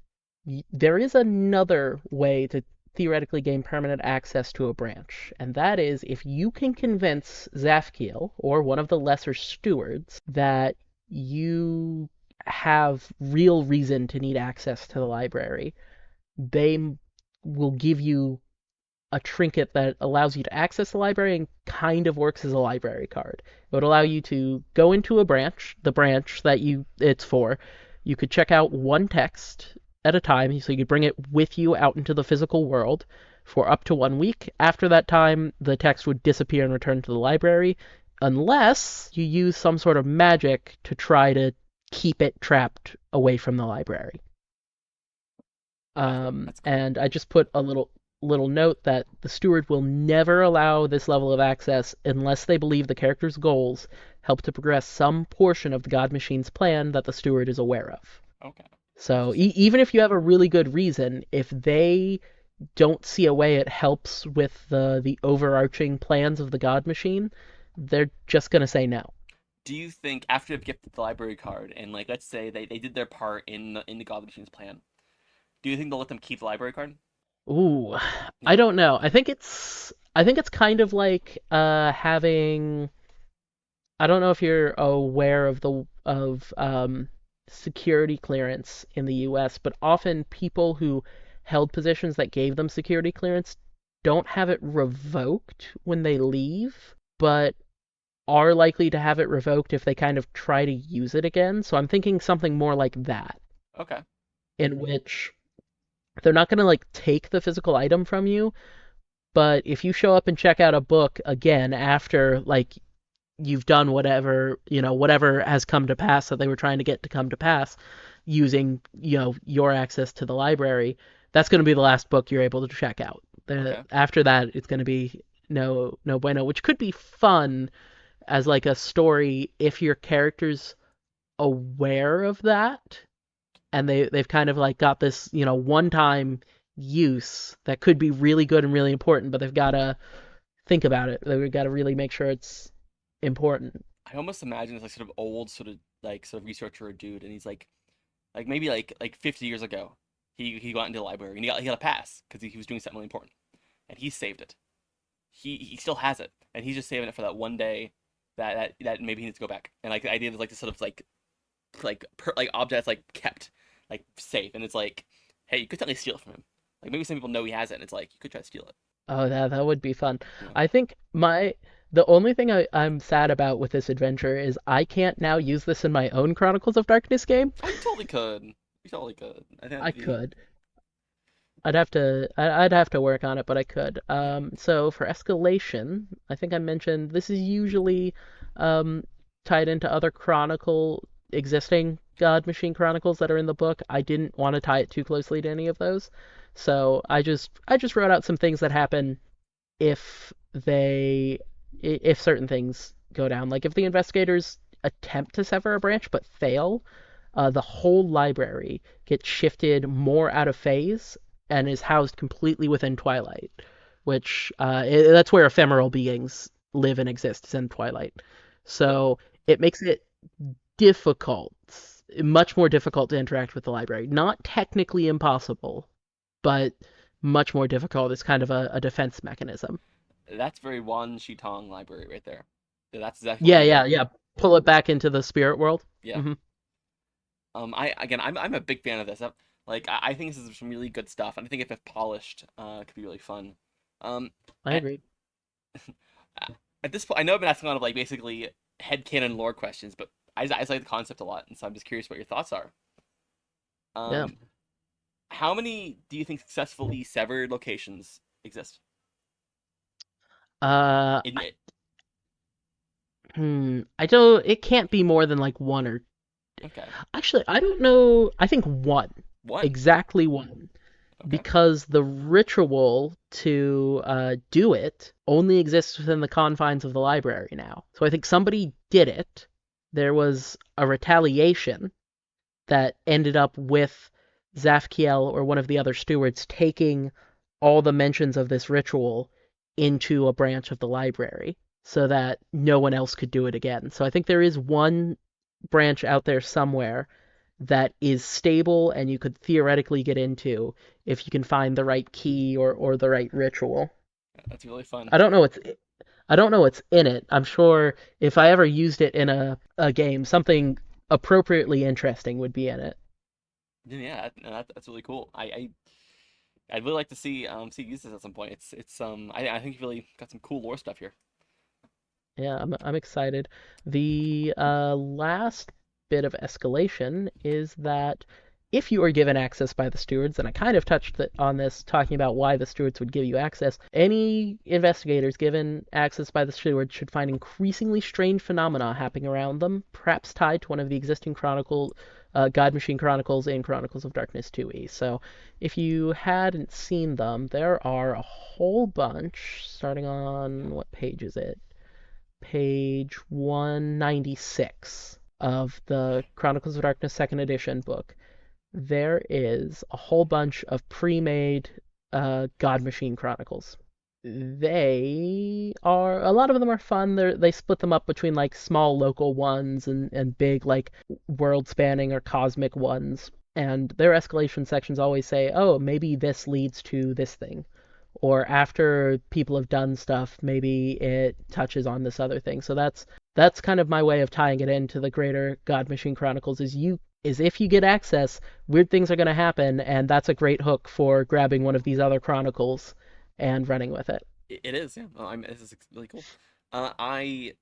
there is another way to theoretically gain permanent access to a branch, and that is if you can convince Zafkiel or one of the lesser stewards that you have real reason to need access to the library, they will give you a trinket that allows you to access the library and kind of works as a library card. It would allow you to go into a branch, the branch that it's for. You could check out one text at a time, so you could bring it with you out into the physical world for up to 1 week. After that time, the text would disappear and return to the library, unless you use some sort of magic to try to keep it trapped away from the library. That's cool. And I just put a little note that the steward will never allow this level of access unless they believe the character's goals help to progress some portion of the God Machine's plan that the steward is aware of. Okay. So Interesting. even if you have a really good reason, if they don't see a way it helps with the overarching plans of the God Machine, they're just gonna say no. Do you think after they've gifted the library card and like let's say they did their part in the God Machine's plan, do you think they'll let them keep the library card? Ooh, I Yeah. don't know. I think it's kind of like having I don't know if you're aware of the of security clearance in the US, but often people who held positions that gave them security clearance don't have it revoked when they leave, but are likely to have it revoked if they kind of try to use it again. So I'm thinking something more like that, Okay. in which they're not going to like take the physical item from you, but if you show up and check out a book again after like you've done whatever has come to pass that they were trying to get to come to pass using your access to the library, that's going to be the last book you're able to check out. Okay. After that, it's going to be no bueno, which could be fun as like a story if your character's aware of that and they've kind of like got this one time use that could be really good and really important, but they've got to think about it. They've got to really make sure it's important. I almost imagine it's like sort of old sort of researcher or dude and he's like maybe like 50 years ago he got into the library and he got a pass because he was doing something really important and he saved it. He still has it and he's just saving it for that one day that maybe he needs to go back. And like the idea is like this sort of like object that's like kept like safe and it's like hey you could technically steal it from him. Like maybe some people know he has it and it's like you could try to steal it. Oh, that would be fun. Yeah. I think the only thing I'm sad about with this adventure is I can't now use this in my own Chronicles of Darkness game. Oh, you totally could. You totally could. I think I that'd be could. I'd have to work on it, but I could. yeah. So for escalation, I think I mentioned this is usually um, tied into other existing God Machine Chronicles that are in the book. I didn't want to tie it too closely to any of those, so I just wrote out some things that happen if they if certain things go down. Like if the investigators attempt to sever a branch but fail, the whole library gets shifted more out of phase and is housed completely within Twilight, which that's where ephemeral beings live and exist, is in Twilight. Uh, So it makes it difficult, much more difficult to interact with the library. Not technically impossible, but much more difficult. It's kind of a defense mechanism. that's very Wan Shitong library right there. Yeah, that's exactly what Yeah, we yeah, get. yeah. Pull it back into the spirit world. Yeah. Hmm. I again, I'm a big fan of this. I think this is some really good stuff, and I think if polished, could be really fun. Um, I at, agree. at this point, I know I've been asking a lot of like basically headcanon lore questions, but I just like the concept a lot, and so I'm just curious what your thoughts are. Yeah. Um, how many do you think successfully severed locations exist? Uh, In it, I don't. It can't be more than like one or okay, actually, I don't know. I think one, one, exactly one, okay, because the ritual to do it only exists within the confines of the library now. So I think somebody did it. There was a retaliation that ended up with Zafkiel or one of the other stewards taking all the mentions of this ritual into a branch of the library so that no one else could do it again. So I think there is one branch out there somewhere that is stable and you could theoretically get into if you can find the right key or the right ritual. that's really fun. I don't know what's I don't know what's in it. I'm sure if I ever used it in a game, something appropriately interesting would be in it. Yeah, that's really cool. I'd really like to see uses at some point. I think you really got some cool lore stuff here. Yeah, I'm excited. The last bit of escalation is that if you are given access by the stewards, and I kind of touched on this talking about why the stewards would give you access, any investigators given access by the stewards should find increasingly strange phenomena happening around them, perhaps tied to one of the existing God Machine Chronicles and Chronicles of Darkness 2E. So if you hadn't seen them, there are a whole bunch, starting on what page is it? Page 196 of the Chronicles of Darkness second edition book, there is a whole bunch of pre-made God Machine Chronicles. A lot of them are fun. They split them up between like small local ones and big like world spanning or cosmic ones. And their escalation sections always say, oh, maybe this leads to this thing, or after people have done stuff, maybe it touches on this other thing. So that's kind of my way of tying it into the greater God Machine Chronicles. Is if you get access, weird things are going to happen, and that's a great hook for grabbing one of these other chronicles and running with it. It is, yeah. This is really cool. I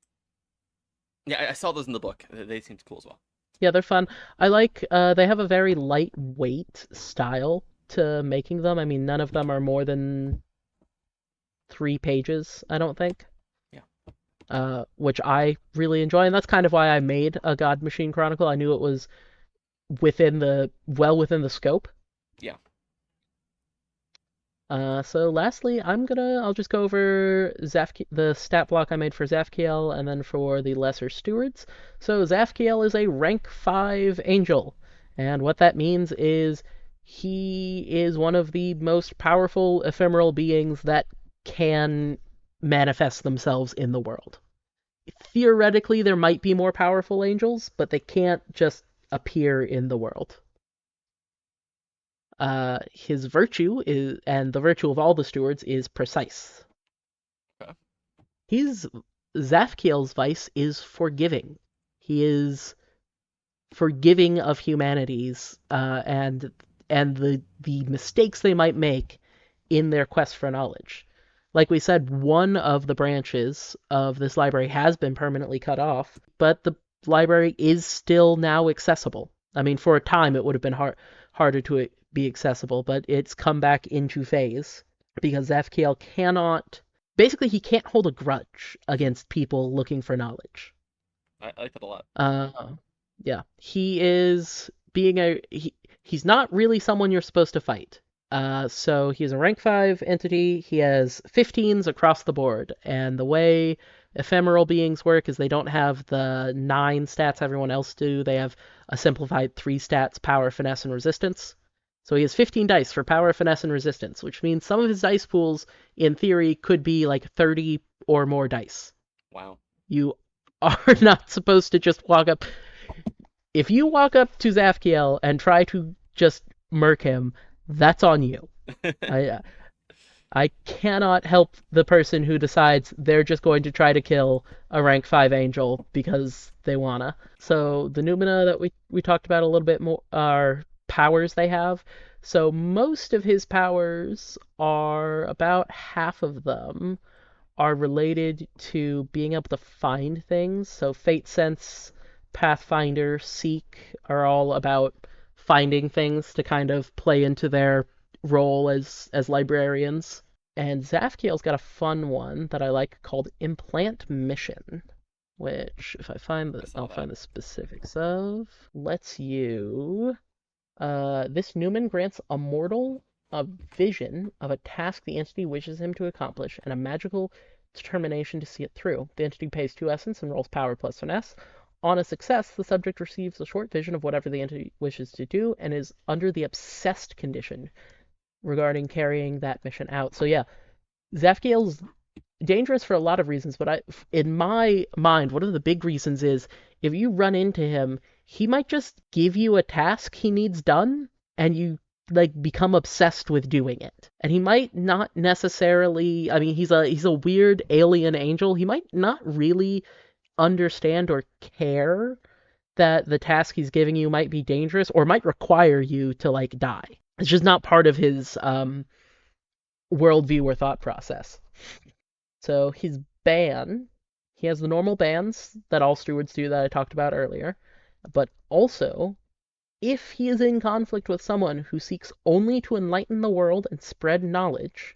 Yeah, I saw those in the book. They seemed cool as well. Yeah, they're fun. I like they have a very lightweight style to making them. I mean, none of them are more than 3 pages, I don't think. Yeah, Which I really enjoy, and that's kind of why I made a God Machine Chronicle. I knew it was within the scope. yeah. So lastly, I'll just go over the stat block I made for Zafkiel and then for the Lesser Stewards. So Zafkiel is a rank 5 angel, and what that means is he is one of the most powerful ephemeral beings that can manifest themselves in the world. Theoretically, there might be more powerful angels, but they can't just appear in the world. His virtue is, and the virtue of all the stewards is precise. Okay. His Zafkiel's vice is forgiving. He is forgiving of humanities and the mistakes they might make in their quest for knowledge. Like we said, one of the branches of this library has been permanently cut off, but the library is still now accessible. I mean, for a time it would have been harder to be accessible, but it's come back into phase because Zafkiel cannot. Basically, he can't hold a grudge against people looking for knowledge. I like that a lot. Yeah, he is he's not really someone you're supposed to fight. So he's a rank 5 entity. He has 15s across the board, and the way ephemeral beings work is they don't have the 9 stats everyone else do. They have a simplified 3 stats: power, finesse, and resistance. So he has 15 dice for power, finesse, and resistance, which means some of his dice pools, in theory, could be like 30 or more dice. Wow. You are not supposed to just walk up. If you walk up to Zafkiel and try to just murk him, that's on you. I I cannot help the person who decides they're just going to try to kill a rank 5 angel because they wanna. So the Numina that we talked about a little bit more are powers they have. So most of his powers are, about half of them are related to being able to find things. So Fate Sense, Pathfinder, Seek are all about finding things to kind of play into their role as librarians. And Zafkiel's got a fun one that I like called Implant Mission, which, if I'll find the specifics of, lets you. This Newman grants a mortal a vision of a task the entity wishes him to accomplish and a magical determination to see it through. The entity pays 2 essence and rolls power plus finesse. On a success, the subject receives a short vision of whatever the entity wishes to do and is under the obsessed condition regarding carrying that mission out. So yeah, Zafkiel's dangerous for a lot of reasons, but in my mind, one of the big reasons is if you run into him, he might just give you a task he needs done, and you like become obsessed with doing it. And he might not necessarily. I mean, he's a weird alien angel. He might not really understand or care that the task he's giving you might be dangerous or might require you to like die. It's just not part of his worldview or thought process. So his ban, he has the normal bans that all stewards do that I talked about earlier, but also if he is in conflict with someone who seeks only to enlighten the world and spread knowledge,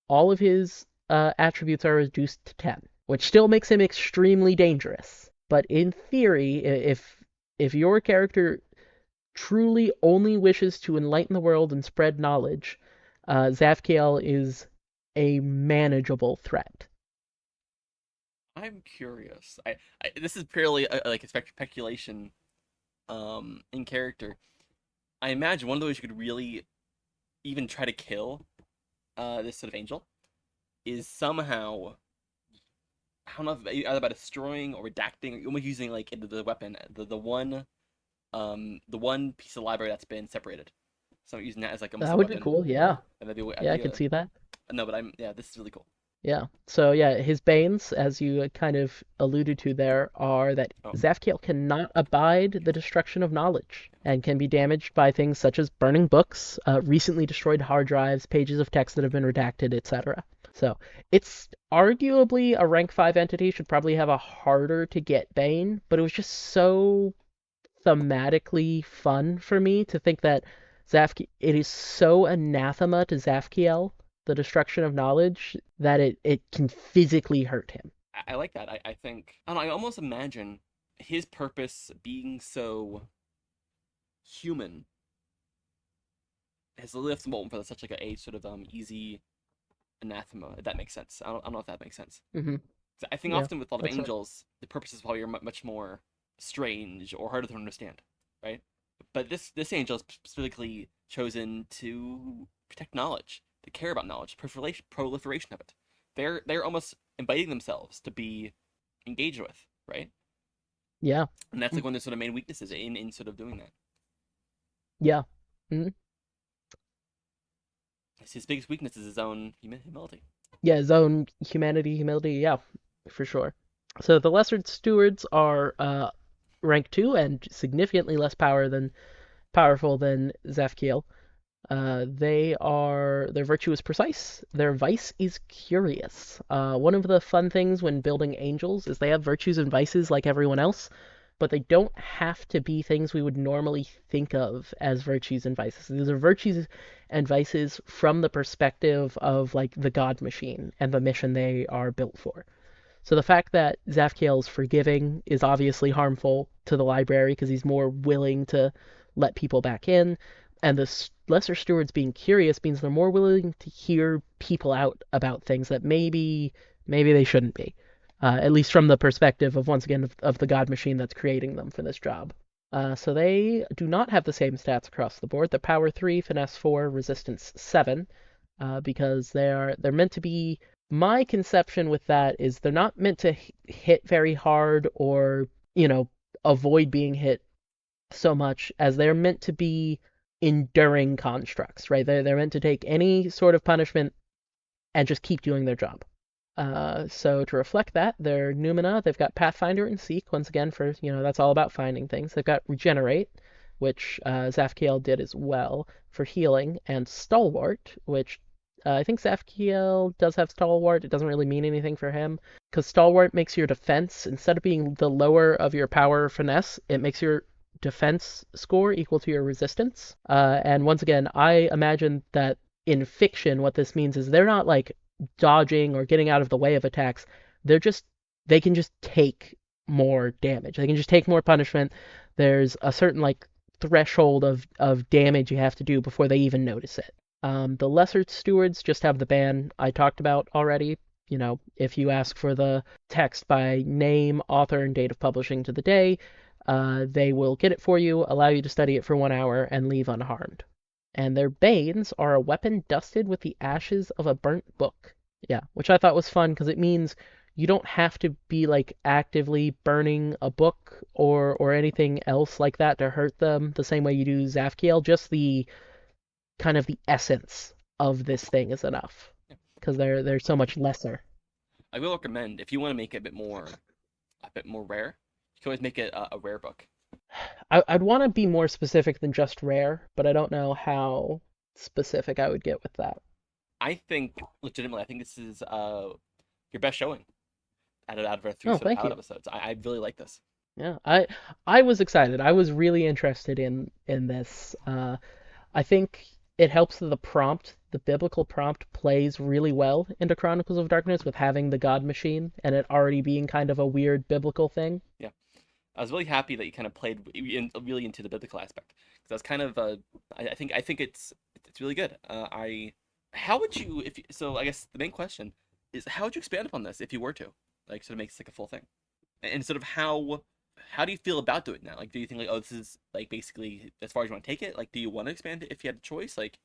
all of his attributes are reduced to 10, which still makes him extremely dangerous. But in theory, if your character truly only wishes to enlighten the world and spread knowledge, Zafkiel is a manageable threat. I'm curious. This is purely like a speculation in character. I imagine one of the ways you could really even try to kill this sort of angel is somehow, I don't know if either by destroying or redacting or almost using like the weapon, the one piece of library that's been separated. So I'm using that as like almost a That would be weapon. cool. Yeah, And that'd yeah, I be could a see that. no, but I'm yeah, this is really cool. Yeah. So yeah, his banes, as you kind of alluded to there, are that Oh, Zafkiel cannot abide the destruction of knowledge and can be damaged by things such as burning books, recently destroyed hard drives, pages of text that have been redacted, etc. So it's arguably a rank 5 entity, should probably have a harder to get bane, but it was just so thematically fun for me to think that it is so anathema to Zafkiel, the destruction of knowledge, that it can physically hurt him. I like that. I think I don't know, I almost imagine his purpose being so human has left Molten for such like a sort of easy anathema. If that makes sense. I don't know if that makes sense. Hmm. I think Yeah, often with a lot of that's right. angels, the purposes probably are much more strange or harder to understand, right? But this angel is specifically chosen to protect knowledge, to care about knowledge, proliferation of it. They're almost inviting themselves to be engaged with, right? Yeah. And that's like Mm. one of their sort of main weaknesses in sort of doing that. Yeah. Mm. His biggest weakness is his own humility. Yeah, his own humanity, humility, yeah, for sure. So the lesser stewards are rank 2 and significantly less powerful than Zafkiel. Their virtue is precise. Their vice is curious. One of the fun things when building angels is they have virtues and vices like everyone else, but they don't have to be things we would normally think of as virtues and vices. These are virtues and vices from the perspective of like the god machine and the mission they are built for. So the fact that Zafkiel's forgiving is obviously harmful to the library because he's more willing to let people back in, and the lesser stewards being curious means they're more willing to hear people out about things that maybe they shouldn't be. At least from the perspective of once again of the god machine that's creating them for this job. So they do not have the same stats across the board. They're power 3, finesse 4, resistance 7, because they're meant to be. My conception with that is they're not meant to hit very hard or avoid being hit so much as they're meant to be enduring constructs, right? They're meant to take any sort of punishment and just keep doing their job. So to reflect that, their Numina, they've got Pathfinder and Seek, once again, for, that's all about finding things. They've got Regenerate, which Zafkiel did as well, for healing, and Stalwart, which I think Zafkiel does have Stalwart. It doesn't really mean anything for him, because Stalwart makes your defense, instead of being the lower of your power or finesse, it makes your defense score equal to your resistance. And once again, I imagine that in fiction, what this means is they're not like dodging or getting out of the way of attacks. They're just they can just take more damage. They can just take more punishment. There's a certain like threshold of damage you have to do before they even notice it. The lesser stewards just have the ban I talked about already. If you ask for the text by name, author, and date of publishing to the day, they will get it for you, allow you to study it for 1 hour, and leave unharmed. And their banes are a weapon dusted with the ashes of a burnt book. Yeah, which I thought was fun because it means you don't have to be like actively burning a book or anything else like that to hurt them the same way you do Zafkiel. Just the kind of the essence of this thing is enough because they're so much lesser. I will recommend if you want to make it a bit more rare, you can always make it a rare book. I'd want to be more specific than just rare, but I don't know how specific I would get with that. I think legitimately, I think this is your best showing out of our three Oh, sort of thank pilot you. episodes. I really like this. Yeah, I was excited. I was really interested in this. I think it helps that the prompt, the biblical prompt, plays really well into Chronicles of Darkness with having the God machine and it already being kind of a weird biblical thing. Yeah, I was really happy that you kind of played really into the biblical aspect because that's kind of I think it's really good. I how would you if so I guess the main question is how would you expand upon this if you were to like sort of make this like a full thing and sort of how do you feel about doing that? Like, do you think like oh this is like basically as far as you want to take it? Like, do you want to expand it if you had a choice? Like,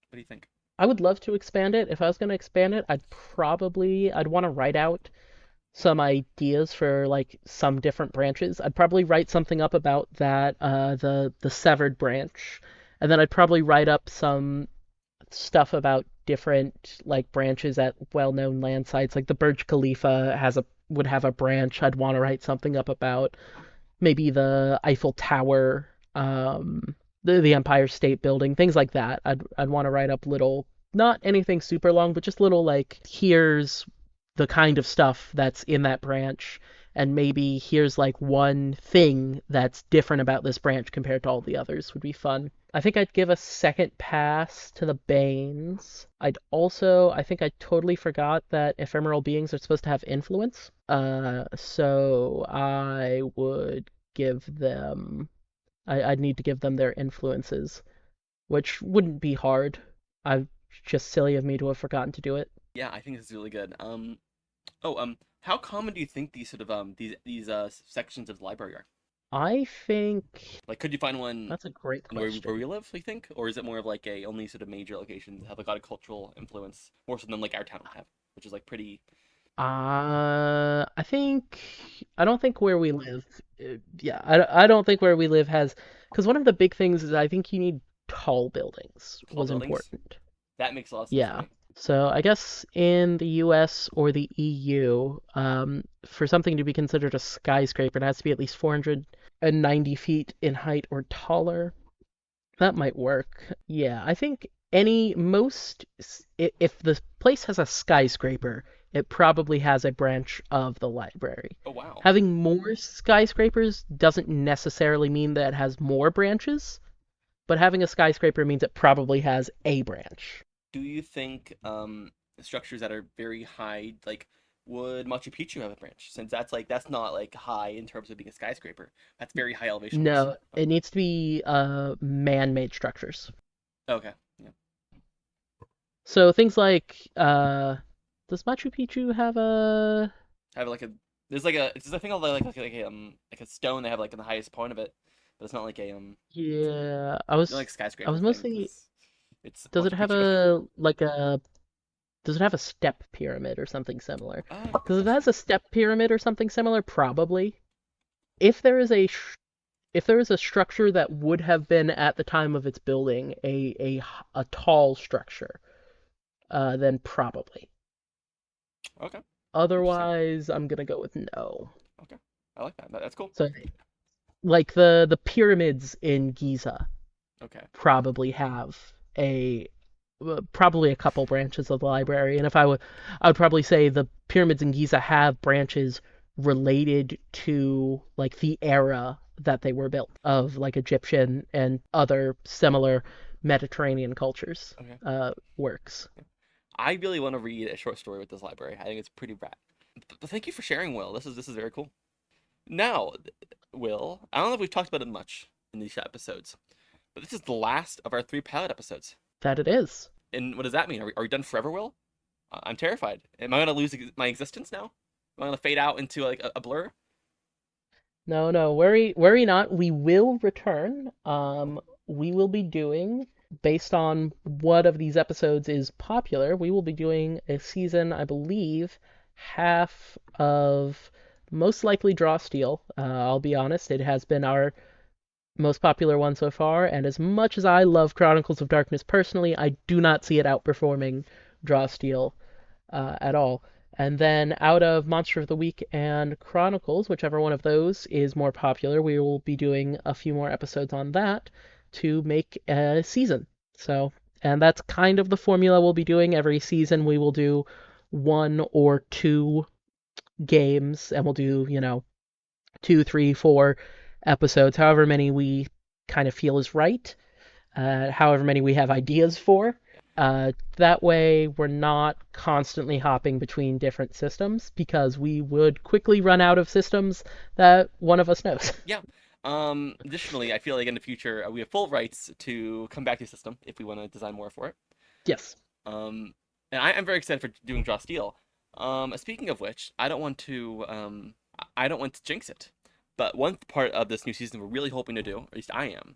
what do you think? I would love to expand it. If I was going to expand it, I'd want to write out some ideas for like some different branches. I'd probably write something up about that the severed branch, and then I'd probably write up some stuff about different like branches at well-known land sites. Like the Burj Khalifa has a would have a branch I'd want to write something up about. Maybe the Eiffel Tower, the Empire State Building, things like that. I'd want to write up little, not anything super long, but just little like here's the kind of stuff that's in that branch, and maybe here's like one thing that's different about this branch compared to all the others would be fun. I think I'd give a second pass to the Banes. I think I totally forgot that ephemeral beings are supposed to have influence. So I would give them, I'd need to give them their influences, which wouldn't be hard. I've just silly of me to have forgotten to do it. Yeah, I think this is really good. Oh, how common do you think these sort of these sections of the library are? I think Like, could you find one that's a great in where question. we live? You think, or is it more of like a only sort of major locations have like a lot of cultural influence more so than like our town would have, which is like pretty. I think I don't think where we live. Yeah, I don't think where we live has because one of the big things is I think you need tall buildings Tall was buildings. important. That makes a lot of sense to Yeah. me. So I guess in the US or the EU, for something to be considered a skyscraper, it has to be at least 490 feet in height or taller. That might work. Yeah, I think if the place has a skyscraper, it probably has a branch of the library. Oh wow. Having more skyscrapers doesn't necessarily mean that it has more branches, but having a skyscraper means it probably has a branch. Do you think structures that are very high, like would Machu Picchu have a branch? Since that's not like high in terms of being a skyscraper. That's very high elevation wise. No, it needs to be man-made structures. Okay. Yeah. So things like does Machu Picchu have a Have like a there's like a it's a thing called like a stone they have like in the highest point of it, but it's not like a yeah, like I skyscraper was thing mostly because it's does it Machu have Picchu. a like a does it have a step pyramid or something similar? Good Because if it has question. a step pyramid or something similar, probably. If there is a if there is a structure that would have been at the time of its building a tall structure, then probably. Okay. Interesting. Otherwise, I'm gonna go with no. Okay. I like that. That's cool. So like the pyramids in Giza Okay. probably have a probably a couple branches of the library, and if I would probably say the pyramids in Giza have branches related to like the era that they were built of like Egyptian and other similar Mediterranean cultures Okay. works. I really want to read a short story with this library. I think it's pretty rad. But thank you for sharing, Will. This is very cool. Now, Will, I don't know if we've talked about it much in these episodes, but this is the last of our three pilot episodes. That it is. And what does that mean? Are we done forever, Will? I'm terrified. Am I gonna lose my existence now? Am I gonna fade out into like a blur? No, no, worry not. We will return. We will be doing, based on what of these episodes is popular, we will be doing a season, I believe, half of most likely Draw Steel. I'll be honest, it has been our most popular one so far, and as much as I love Chronicles of Darkness personally, I do not see it outperforming Draw Steel at all. And then out of Monster of the Week and Chronicles, whichever one of those is more popular, we will be doing a few more episodes on that to make a season. So And that's kind of the formula we'll be doing. Every season we will do one or two games, and we'll do, two, three, 4 episodes, however many we kind of feel is right, however many we have ideas for. That way, we're not constantly hopping between different systems because we would quickly run out of systems that one of us knows. Yeah. Additionally, I feel like in the future we have full rights to come back to the system if we want to design more for it. Yes. Um, and I'm very excited for doing Draw Steel. Speaking of which, I don't want to jinx it, but one part of this new season we're really hoping to do, or at least I am,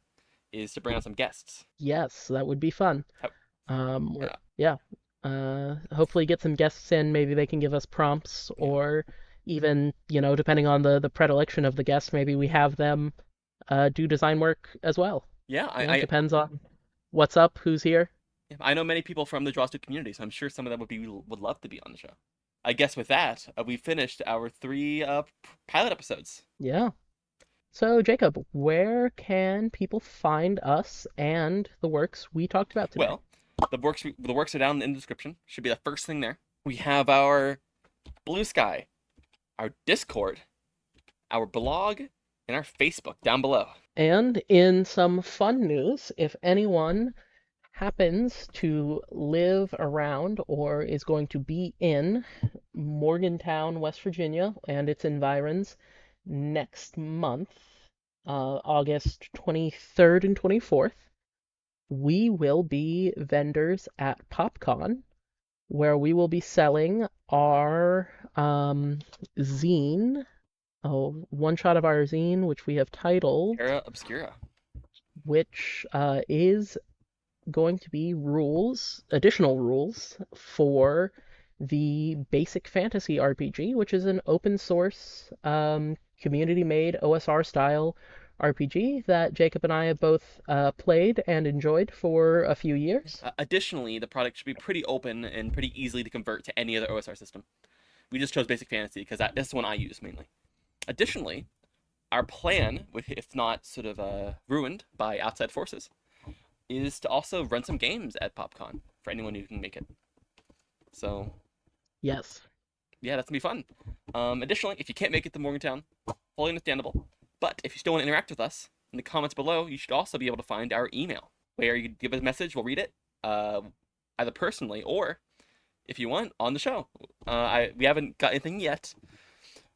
is to bring on some guests. Yes, that would be fun. How- We're, Yeah, yeah. Hopefully get some guests in. Maybe they can give us prompts, yeah, or even, depending on the predilection of the guest, maybe we have them do design work as well. yeah. It depends on what's up, who's here. I know many people from the Draw Steel community, so I'm sure some of them would love to be on the show. I guess with that, we finished our 3 pilot episodes. Yeah. So, Jacob, where can people find us and the works we talked about today? Well, the works are down in the description. Should be the first thing there. We have our Blue Sky, our Discord, our blog, and our Facebook down below. And in some fun news, if anyone happens to live around or is going to be in Morgantown, West Virginia, and its environs next month, August 23rd and 24th, we will be vendors at PopCon, where we will be selling our zine, one shot of our zine, which we have titled, Terra Obscura. which is going to be additional rules for the Basic Fantasy RPG, which is an open source, community made OSR style RPG that Jacob and I have both played and enjoyed for a few years. Additionally, the product should be pretty open and pretty easily to convert to any other OSR system. We just chose Basic Fantasy because that's the one I use mainly. Additionally, our plan, if not sort of ruined by outside forces, is to also run some games at PopCon for anyone who can make it. So Yes. yeah, that's gonna be fun. Additionally, if you can't make it to Morgantown, fully understandable. But if you still want to interact with us, in the comments below, you should also be able to find our email, where you give us a message, we'll read it, either personally or, if you want, on the show. We haven't got anything yet,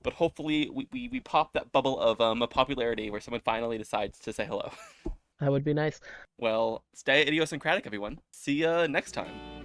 but hopefully we pop that bubble of a popularity where someone finally decides to say hello. That would be nice. Well, stay idiosyncratic, everyone. See ya next time.